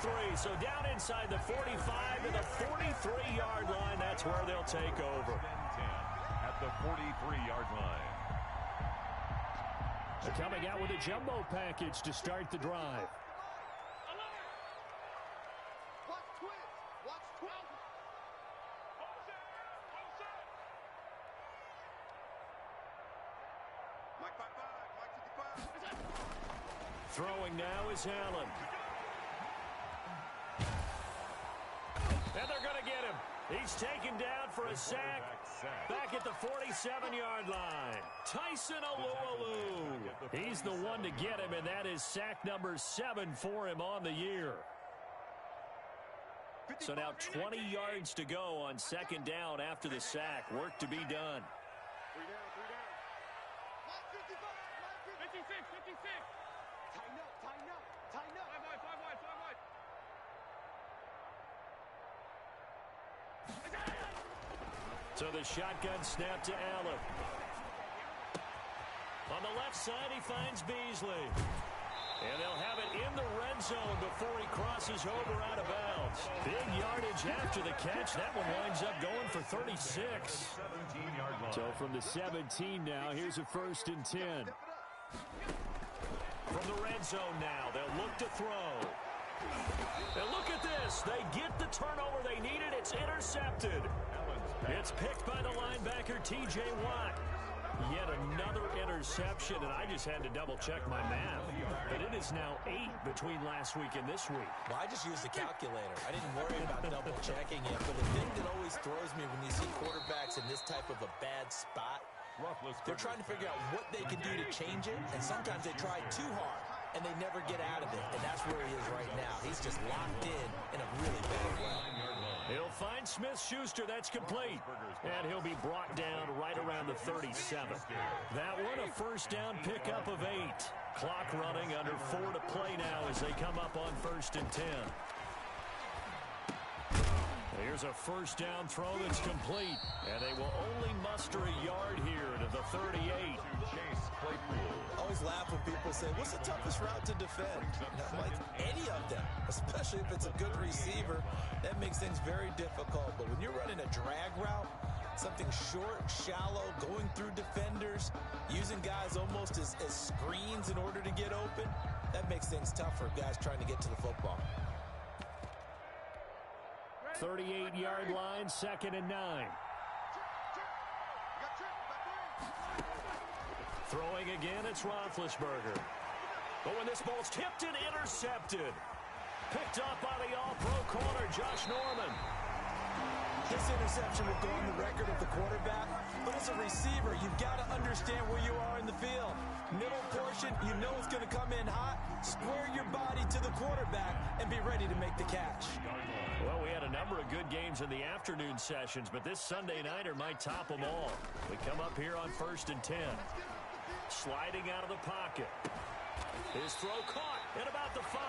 43. So down inside the 45 to the 43-yard line. That's where they'll take over. At the 43-yard line. They're coming out with a jumbo package to start the drive. Throwing now is Allen. And they're going to get him. He's taken down for a sack back at the 47-yard line. Tyson Alualu. He's the one to get him, and that is sack number 7 for him on the year. So now 20 yards to go on second down after the sack. Work to be done. 3 down. 56. Tighten up. 5 wide. So the shotgun snap to Allen. On the left side, he finds Beasley. And they'll have it in the red zone before he crosses over out of bounds. Big yardage after the catch. That one winds up going for 36. 17-yard line. So from the 17 now, here's a 1st and 10. From the red zone now, they'll look to throw. And look at this. They get the turnover they needed. It's intercepted. It's picked by the linebacker, T.J. Watt. Yet another interception, and I just had to double-check my math. But it is now 8 between last week and this week. Well, I just used the calculator. I didn't worry about double-checking it. But the thing that always throws me when you see quarterbacks in this type of a bad spot, they're trying to figure out what they can do to change it, and sometimes they try too hard, and they never get out of it. And that's where he is right now. He's just locked in a really bad way. He'll find Smith-Schuster. That's complete. And he'll be brought down right around the 37. That one a first down pickup of 8. Clock running under 4 to play now as they come up on 1st and 10. Here's a first down throw that's complete. And they will only muster a yard here to the 38. Chase Claypool. I always laugh when people say, what's the toughest route to defend? Not like any of them, especially if it's a good receiver. That makes things very difficult. But when you're running a drag route, something short, shallow, going through defenders, using guys almost as screens in order to get open, that makes things tough for guys trying to get to the football. 38-yard line, 2nd and 9. Throwing again, it's Roethlisberger. But when this ball's tipped and intercepted. Picked up by the all-pro corner, Josh Norman. This interception will go on the record of the quarterback, but as a receiver, you've got to understand where you are in the field. Middle portion, you know it's going to come in hot. Square your body to the quarterback and be ready to make the catch. Well, we had a number of good games in the afternoon sessions, but this Sunday nighter might top them all. We come up here on 1st and 10. Sliding out of the pocket. His throw caught at about the 5.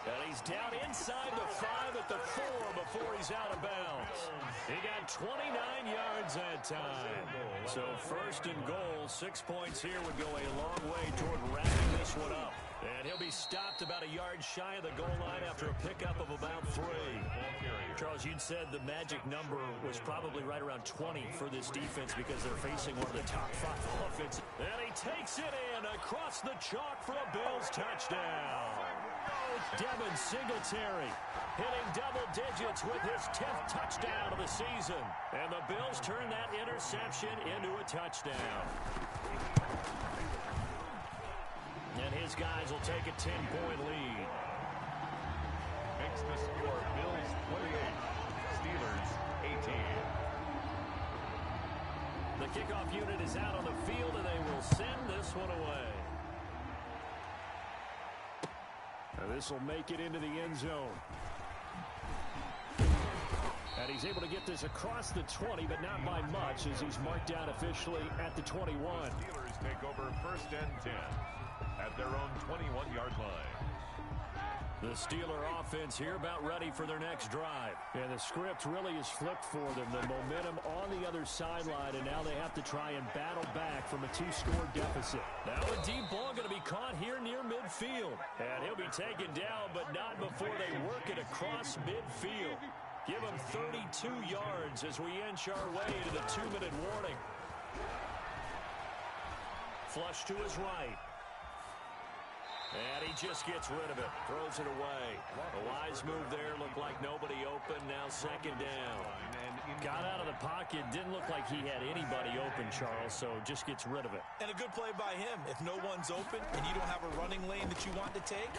And he's down inside the 5 at the 4 before he's out of bounds. He got 29 yards that time. So 1st and goal, 6 points here would go a long way toward wrapping this one up. And he'll be stopped about a yard shy of the goal line after a pickup of about 3. Charles, you'd said the magic number was probably right around 20 for this defense because they're facing one of the top 5 offenses. And he takes it in across the chalk for a Bills touchdown. Devin Singletary hitting double digits with his 10th touchdown of the season. And the Bills turn that interception into a touchdown. And his guys will take a 10-point lead. Makes the score Bills 28, Steelers 18. The kickoff unit is out on the field, and they will send this one away. Now this will make it into the end zone. And he's able to get this across the 20, but not by much, as he's marked down officially at the 21. The Steelers take over 1st and 10 at their own 21-yard line. The Steeler offense here about ready for their next drive. And the script really is flipped for them. The momentum on the other sideline, and now they have to try and battle back from a 2-score deficit. Now a deep ball going to be caught here near midfield. And he'll be taken down, but not before they work it across midfield. Give him 32 yards as we inch our way to the 2-minute warning. Flush to his right. And he just gets rid of it. Throws it away. A wise move there. Looked like nobody open. Now second down. Got out of the pocket. Didn't look like he had anybody open, Charles, so just gets rid of it. And a good play by him. If no one's open and you don't have a running lane that you want to take,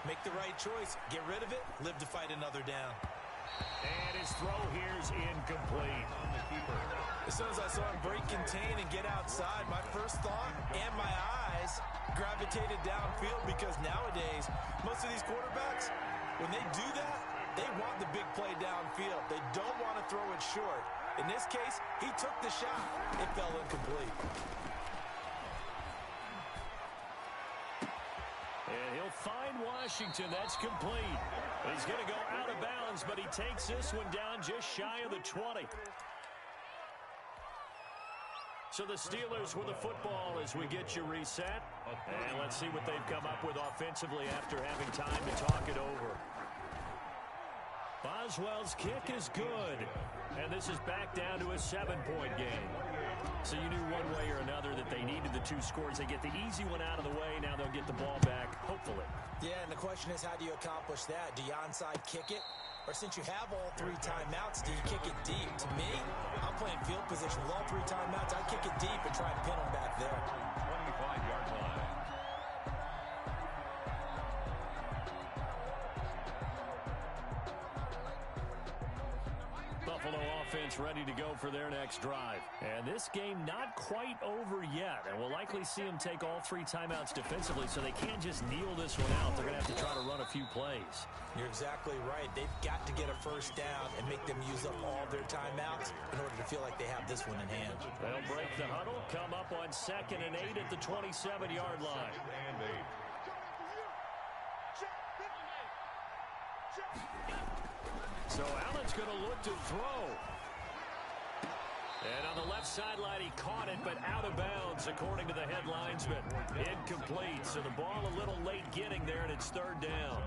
make the right choice. Get rid of it. Live to fight another down. And his throw here's incomplete. As soon as I saw him break contain and get outside, my first thought and my eyes gravitated downfield, because nowadays, most of these quarterbacks, when they do that, they want the big play downfield. They don't want to throw it short. In this case, he took the shot. It fell incomplete. And he'll find Washington. That's complete. He's going to go out of bounds, but he takes this one down just shy of the 20. So the Steelers with the football as we get you reset. And let's see what they've come up with offensively after having time to talk it over. Boswell's kick is good. And this is back down to a 7-point game. So you knew one way or another that they needed the 2 scores. They get the easy one out of the way. Now they'll get the ball back, hopefully. Yeah, and the question is, how do you accomplish that? Do you onside kick it? Or since you have all 3 timeouts, do you kick it deep? To me, I'm playing field position with all 3 timeouts. I kick it deep and try to pin them back there. 25-yard line. Buffalo offense ready to go for their next drive. And this game not quite over yet. And we'll likely see them take all 3 timeouts defensively, so they can't just kneel this one out. They're going to have to try to run a few plays. You're exactly right. They've got to get a first down and make them use up all their timeouts in order to feel like they have this one in hand. They'll break the huddle, come up on 2nd and 8 at the 27-yard line. And 8. So Allen's going to look to throw. And on the left sideline, he caught it, but out of bounds, according to the head linesman. Incomplete, so the ball a little late getting there, and it's 3rd down.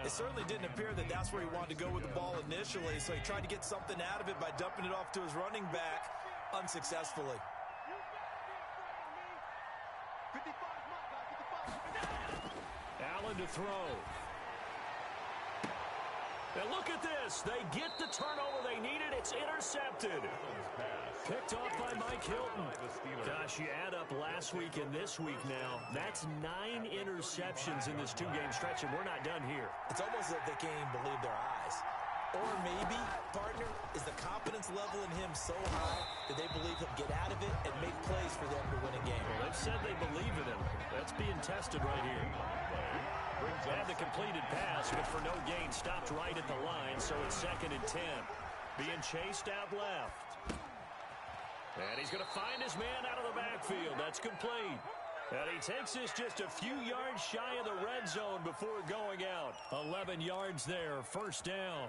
It certainly didn't appear that that's where he wanted to go with the ball initially, so he tried to get something out of it by dumping it off to his running back unsuccessfully. Allen to throw. Now look at this. They get the turnover they needed. It's intercepted. Picked off by Mike Hilton. Gosh, you add up last week and this week now. That's 9 interceptions in this 2-game stretch, and we're not done here. It's almost as if they can't even believe their eyes. Or maybe, partner, is the confidence level in him so high that they believe he'll get out of it and make plays for them to win a game. Well, they've said they believe in him. That's being tested right here. Had the completed pass, but for no gain, stopped right at the line, so it's 2nd and 10. Being chased out left. And he's going to find his man out of the backfield. That's complete. And he takes this just a few yards shy of the red zone before going out. 11 yards there, 1st down.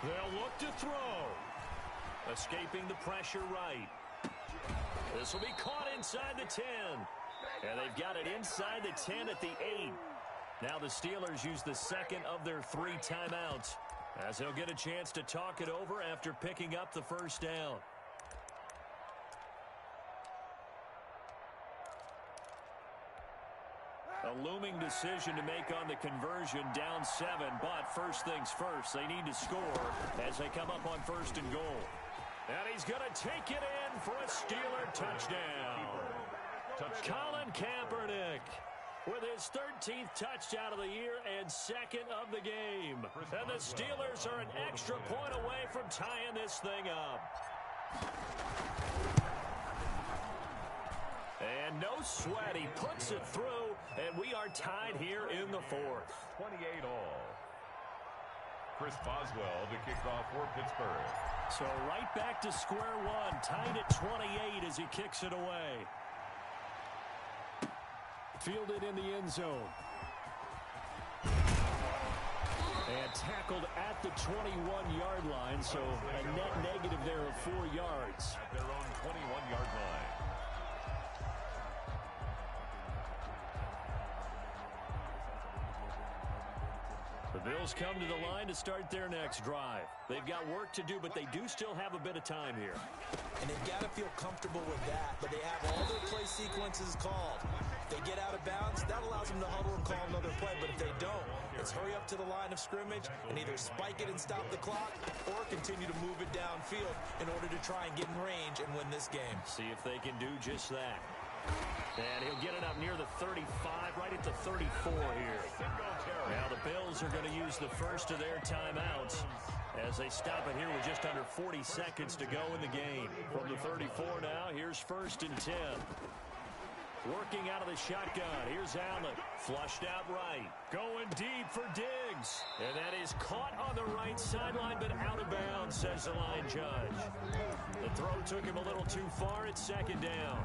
They'll look to throw. Escaping the pressure right. This will be caught inside the 10. And they've got it inside the 10 at the 8. Now the Steelers use the 2nd of their 3 timeouts, as they'll get a chance to talk it over after picking up the 1st down. A looming decision to make on the conversion, down 7, but first things first, they need to score as they come up on 1st and goal. And he's going to take it in for a Steeler touchdown. Colin Kaepernick with his 13th touchdown of the year and 2nd of the game. And the Steelers are an extra point away from tying this thing up. And no sweat, he puts it through, and we are tied here in the 4th. 28 all. Chris Boswell to kick off for Pittsburgh. So right back to square one, tied at 28 as he kicks it away. Fielded in the end zone. And tackled at the 21-yard line, so a net negative there of 4 yards. At their own 21-yard line. The Bills come to the line to start their next drive. They've got work to do, but they do still have a bit of time here. And they've got to feel comfortable with that, but they have all their play sequences called. If they get out of bounds, that allows them to huddle and call another play, but if they don't, it's hurry up to the line of scrimmage and either spike it and stop the clock or continue to move it downfield in order to try and get in range and win this game. See if they can do just that. And he'll get it up near the 35, right at the 34 here. Now the Bills are going to use the first of their timeouts as they stop it here with just under 40 seconds to go in the game. From the 34 now, here's 1st and 10. Working out of the shotgun. Here's Allen. Flushed out right. Going deep for Diggs. And that is caught on the right sideline, but out of bounds, says the line judge. The throw took him a little too far. It's 2nd down.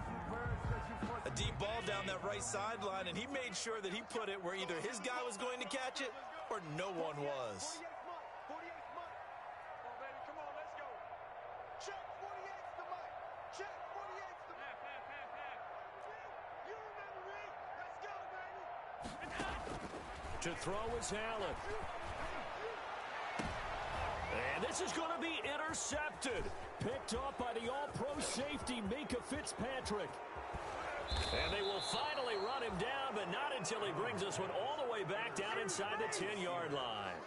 A deep ball down that right sideline, and he made sure that he put it where either his guy was going to catch it or no one was. To throw is Allen. And this is going to be intercepted. Picked off by the all-pro safety, Minkah Fitzpatrick. And they will finally run him down, but not until he brings this one all the way back down inside the 10-yard line.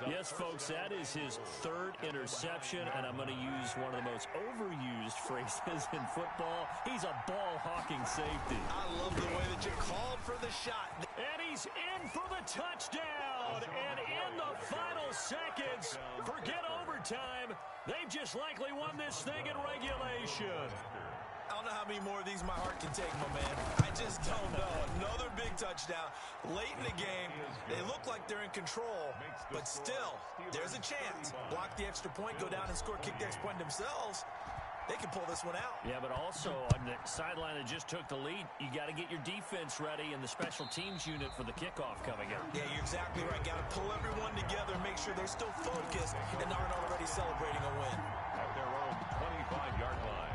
Yes, folks, that is his 3rd interception, and I'm going to use one of the most overused phrases in football. He's a ball-hawking safety. I love the way that you called for the shot. And he's in for the touchdown. And in the final seconds, forget overtime, they've just likely won this thing in regulation. I don't know how many more of these my heart can take, my man. I just don't know. Another big touchdown. Late in the game, they look like they're in control, but still, there's a chance. Block the extra point, go down and score, kick the extra point themselves. They can pull this one out. Yeah, but also on the sideline that just took the lead, you got to get your defense ready and the special teams unit for the kickoff coming up. Yeah, you're exactly right. Got to pull everyone together, make sure they're still focused and aren't already celebrating a win. At their own 25-yard line.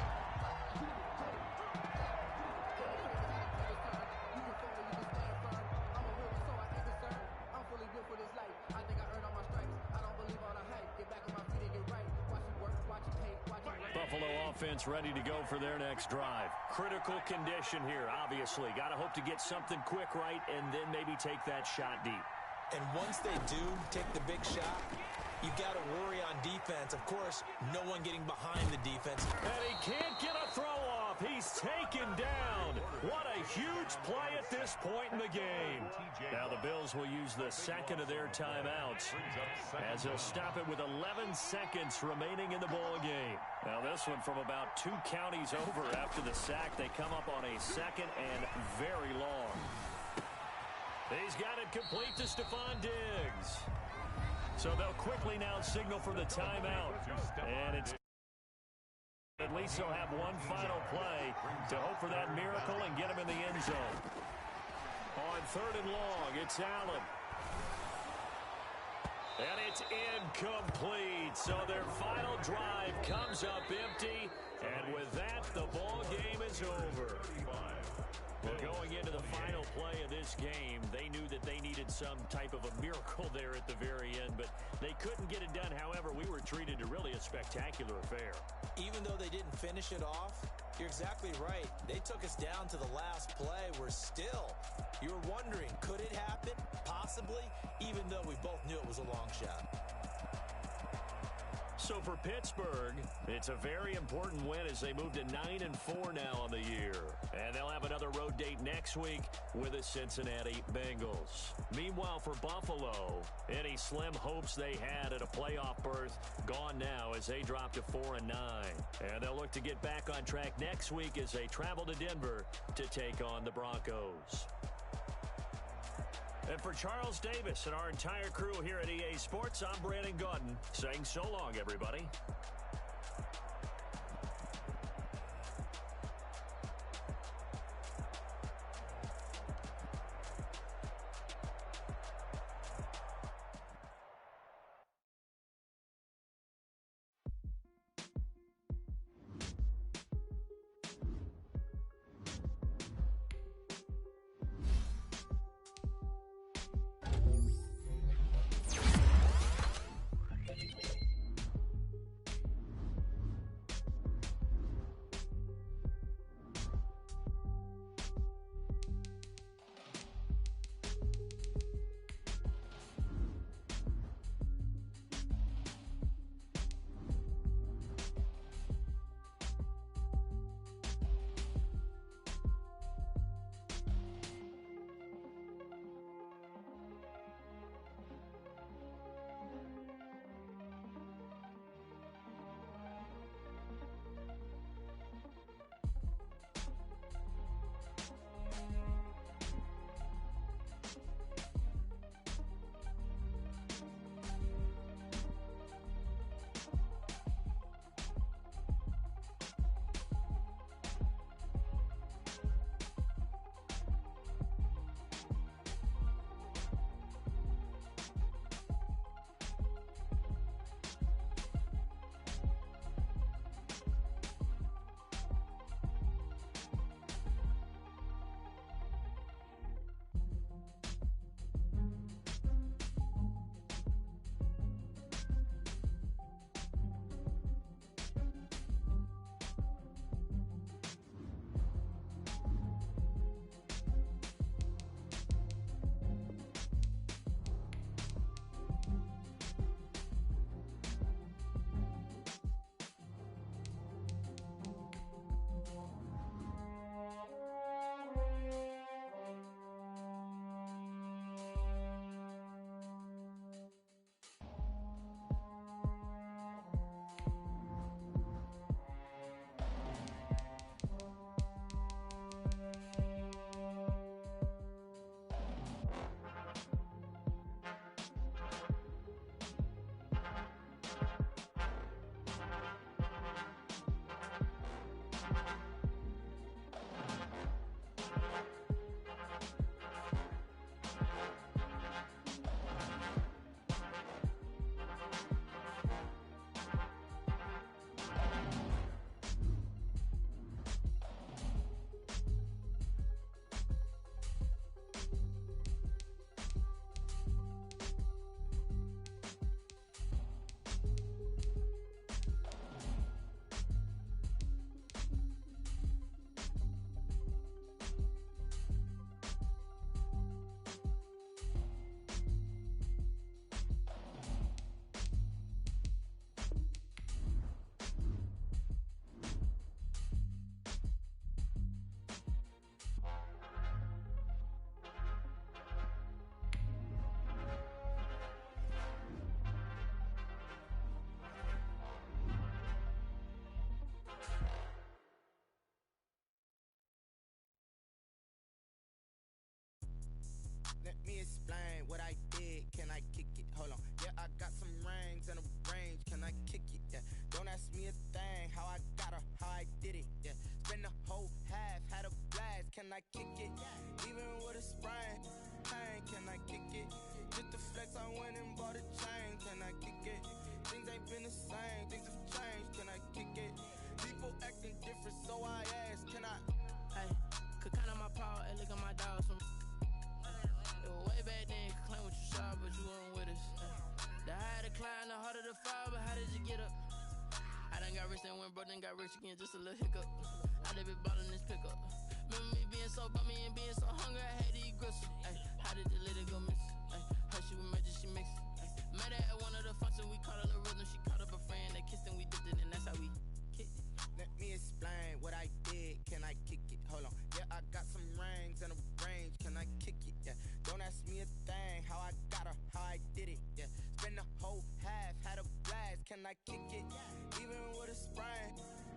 Buffalo offense ready to go for their next drive. Critical condition here, obviously. Got to hope to get something quick right and then maybe take that shot deep. And once they do take the big shot, you got to worry on defense. Of course, no one getting behind the defense. And he can't get a throw off. He's taken down. What a huge play at this point in the game. Now the Bills will use the 2nd of their timeouts as they'll stop it with 11 seconds remaining in the ball game. Now this one from about 2 counties over after the sack. They come up on a 2nd and very long. He's got it complete to Stephon Diggs. So they'll quickly now signal for the timeout. And it's at least they'll have one final play to hope for that miracle and get him in the end zone. On 3rd and long, it's Allen. And it's incomplete. So their final drive comes up empty. And with that, the ball game is over. Well, going into the final play of this game, they knew that they needed some type of a miracle there at the very end, but they couldn't get it done. However, we were treated to really a spectacular affair. Even though they didn't finish it off, you're exactly right. They took us down to the last play. We're still, you were wondering, could it happen? Possibly, even though we both knew it was a long shot. So for Pittsburgh, it's a very important win as they move to 9-4 now on the year. And they'll have another road date next week with the Cincinnati Bengals. Meanwhile, for Buffalo, any slim hopes they had at a playoff berth gone now as they drop to 4-9. And they'll look to get back on track next week as they travel to Denver to take on the Broncos. And for Charles Davis and our entire crew here at EA Sports, I'm Brandon Gaudin saying so long, everybody. Let me explain what I did. Can I kick it? Hold on. Yeah, I got some rings and a range. Can I kick it? Yeah. Don't ask me a thing. How I got her, how I did it. Yeah. Spend the whole half, had a blast. Can I kick it? Even with a sprain, pain. Can I kick it? Just to flex, I went and bought a chain. Can I kick it? Things ain't been the same. Things have changed. Can I kick it? People acting different, so I asked. Can I? Hey, could count on my power and look at my dogs from. It was way back then, could claim what you saw, but you weren't with us. The higher the climb, the harder the fall, but how did you get up? I done got rich and went broke, then got rich again, just a little hiccup. I live it bought in this pickup. Remember me being so bummy and being so hungry, I had to eat gristle. Ay, how did the lady go miss? Ay, her she was major, she mixed. Met her at one of the functions, we caught a little rhythm, she caught up a friend, they kissed and we dipped it, and that's how we kicked it. Let me explain what I did. Can I kick it? Hold on. Yeah, I got some rings and a range. Can I kick it? Yeah. Don't ask me a thing. How I got her, how I did it. Yeah. Spend the whole half, had a blast. Can I kick it? Even with a sprain,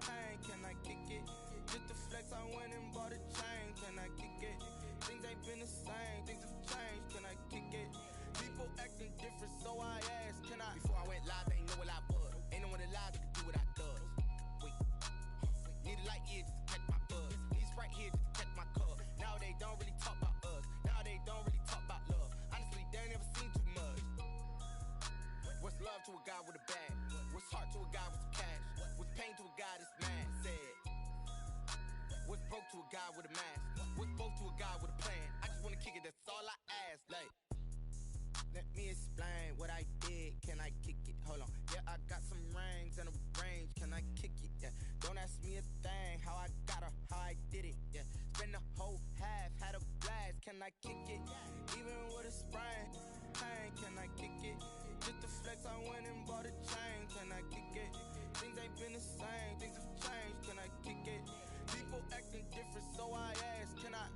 Hey, can I kick it? Just to flex, I went and bought a chain. Can I kick it? Things ain't been the same, things have changed. Can I kick it? People acting different, so I asked, can I? Before I went live, they ain't know what I was. Ain't no one alive that could do what I does. Wait, need a light here just to catch my buzz. Need Sprite here just to catch my cup. Now they don't really talk about us. Now they don't really talk about love. Honestly, they ain't never seen too much. What's love to a guy with a bag? What's heart to a guy with some cash? What's pain to a guy that's mad? Said. What's broke to a guy with a mask? What's broke to a guy with a plan? I just wanna kick it, that's all I ask. Like, let me explain what I did. Can I kick it? Hold on. Yeah, I got some rings and a range. Can I kick it? Yeah. Don't ask me a thing. How I got her, how I did it. Yeah. Spend the whole half, had a blast. Can I kick it? Even with a sprain. Hey, can I kick it? Just to flex, I went and bought a chain. Can I kick it? Things ain't been the same. Things have changed. Can I kick it? People acting different, so I ask, can I?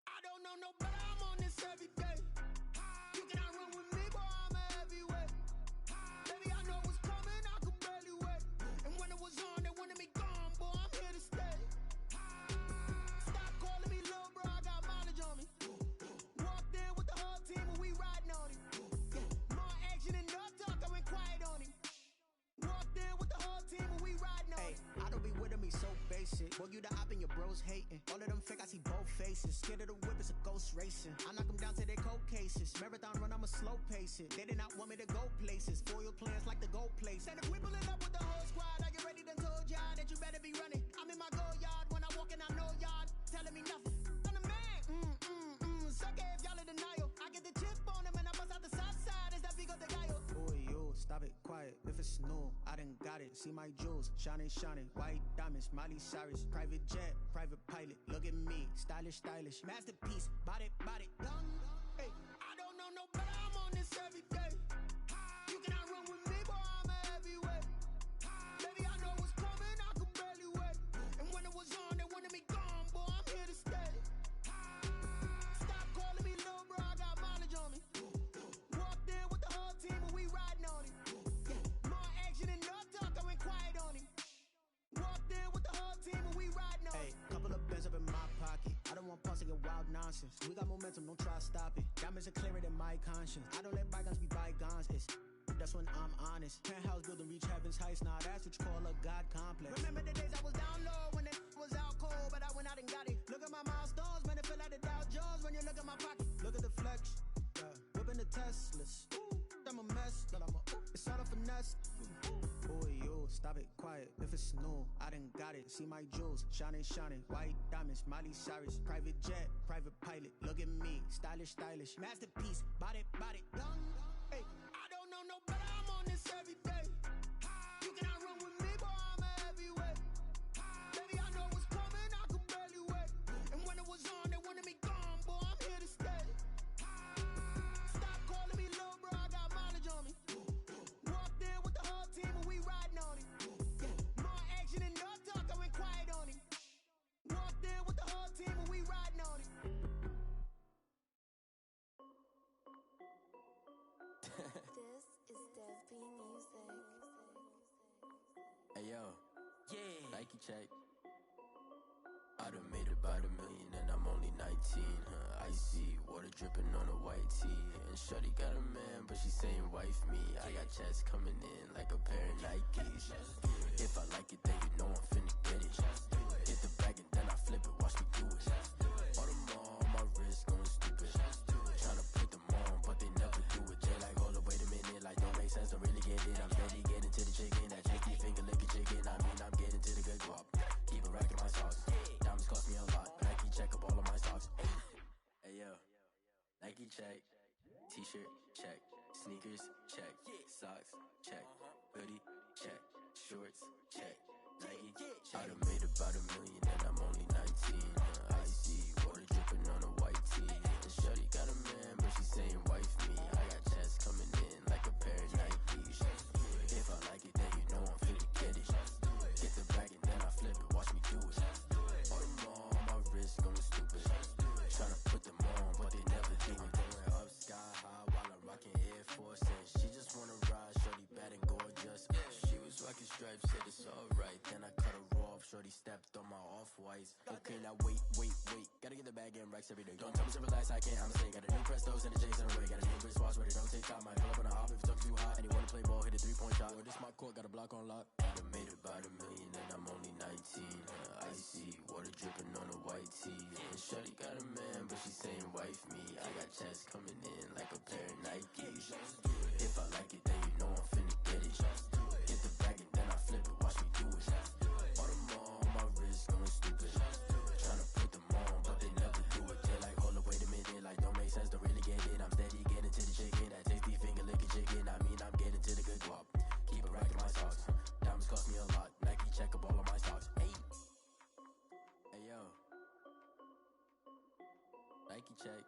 I don't know no better, I'm on this every day. You cannot run with me, boy, I'm a heavyweight. Baby, I know what's coming, I could barely wait. And when it was on, they wanted me gone, boy, I'm here to stay. Stop calling me little bro, I got mileage on me. Walked in with the whole team and we riding on him. More action and no talk, I went quiet on him. Walked in with the whole team and we riding on him. I don't be with him, he's so basic. Boy, you the op and your bros hating. All of them fake, I see both faces. Scared of the whip, it's a ghost racing. I knock them down to their cold cases. Marathon run, I'ma slow pace it. They did not want me to go places. Foil plans like the gold place. And if we pulling up with the whole squad, I get ready, done told y'all that you better be running. I'm in my go yard. When I walk in, I know y'all telling me nothing. I'm the man. Suck it if y'all in denial. I get the chip on them and I bust out the south side. Is that Vigo de Gallo? Boy, yo, stop it, quiet. If it's new, I done got it. See my jewels, shining, shining. White diamonds, Miley Cyrus. Private jet, private pilot. Look at me, stylish, stylish. Masterpiece, body, done. Hey, I don't know no better, I'm on this every day. You cannot run with me, boy, I'm a heavyweight. Baby, I know what's coming, I could barely wait. And when it was on, they wanted me gone, boy, I'm here to stay. Stop calling me little bro, I got mileage on me. Walked in with the whole team and we riding on him. More action and no talk, I went quiet on him. Walked in with the whole team and we riding on him. hey, couple of bands up in my pocket. I don't want pause to get wild nonsense. We got momentum, don't try to stop it. Diamonds are clearer than my conscience. I don't let bygones be bygones. That's when I'm honest. Penthouse building, reach heaven's heights. Now that's what you call a God complex. Remember the days I was down low when it was out cold, but I went out and got it. Look at my milestones, man, it feel like the Dow Jones when you look at my pocket. Look at the flex, yeah. Whipping the Teslas. I'm a mess, but it's all a finesse. Boy, yo, stop it, quiet. If it's new, I done got it. See my jewels, shining, shining. White diamonds, Miley Cyrus. Private jet, private pilot. Look at me, stylish, stylish. Masterpiece, body, done. Hey, I don't know no better, I'm on this every day. You cannot run with me, boy, I'm a heavyweight. Baby, I know what's coming, I could barely wait. And when it was on, they wanted me gone, boy, I'm here to stay. Stop calling me little bro, I got mileage on me. Walked in with the whole team and we riding on him. More action and no talk, I went quiet on him. Walked in with the whole team and we riding on him. This is Dev B Music. Hey yo, yeah, Nike check. I done made about $1 million and I'm only 19, huh? Icy, water dripping on a white tee. And shorty got a man, but she saying wife me. I got checks coming in like a pair of Nikes. If I like it, then you know I'm finna get it. Hit the bag and then I flip it, watch me do it. All them on my wrist going stupid. Tryna put them on, but they never do it. Jay like, hold up, wait a minute, like don't make sense, don't really get it. I'm steady getting to the chicken, that chicky finger licking chicken. I mean, I'm getting to the good guap. Keep a rack in my sauce. Diamonds cost me a lot, Nike check up all of my stocks. Hey yo, Nike check, t-shirt check, Sneakers, check. Socks, check. Hoodie, check. Shorts, check. Nike, check. I done made about $1 million and I'm only 19. Icy, water dripping on a white tee. And shorty got a man, but she saying wife me. I got checks coming in like a pair of Nikes. If I like it, then you know I'm finna get it. Get the bag and then I flip it, watch me do it. All them on my wrist going stupid. Tryna put them on, but they never do it. Going up sky high while I'm rocking Air Force. And she just wanna ride, shorty bad and gorgeous. She was rocking stripes, said it's alright. Then I cut her off, shorty stepped on my off-whites. Okay, now wait. Gotta get the bag and racks every day. Don't tell me to relax, I can't, I'm saying. Got a new Prestos and a J's in a way. Got a new wristwatch, but it don't take time. Might pull up on a hop if it's too hot. And he wanna play ball, hit a 3-point shot. Well, this my court, got a block on lock. I done made about $1 million and I'm only 19. Icy, water dripping on a white tee. And shorty got a man, but she saying wife me. I got checks coming in like a pair of Nikes. If I like it, then you know I'm finna get it. Get the bag and then I flip it, watch me do it. All them on my wrist going stupid. Tryna put them on, but they never do it. They're like, hold up, wait a minute, like don't make sense, don't really get it. I'm steady getting to the chicken, that tasty finger licking chicken. I mean, I'm getting to the good guap. Keep it racking my socks. Diamonds cost me a lot. Nike check up all of my stocks. Hey yo, Nike check.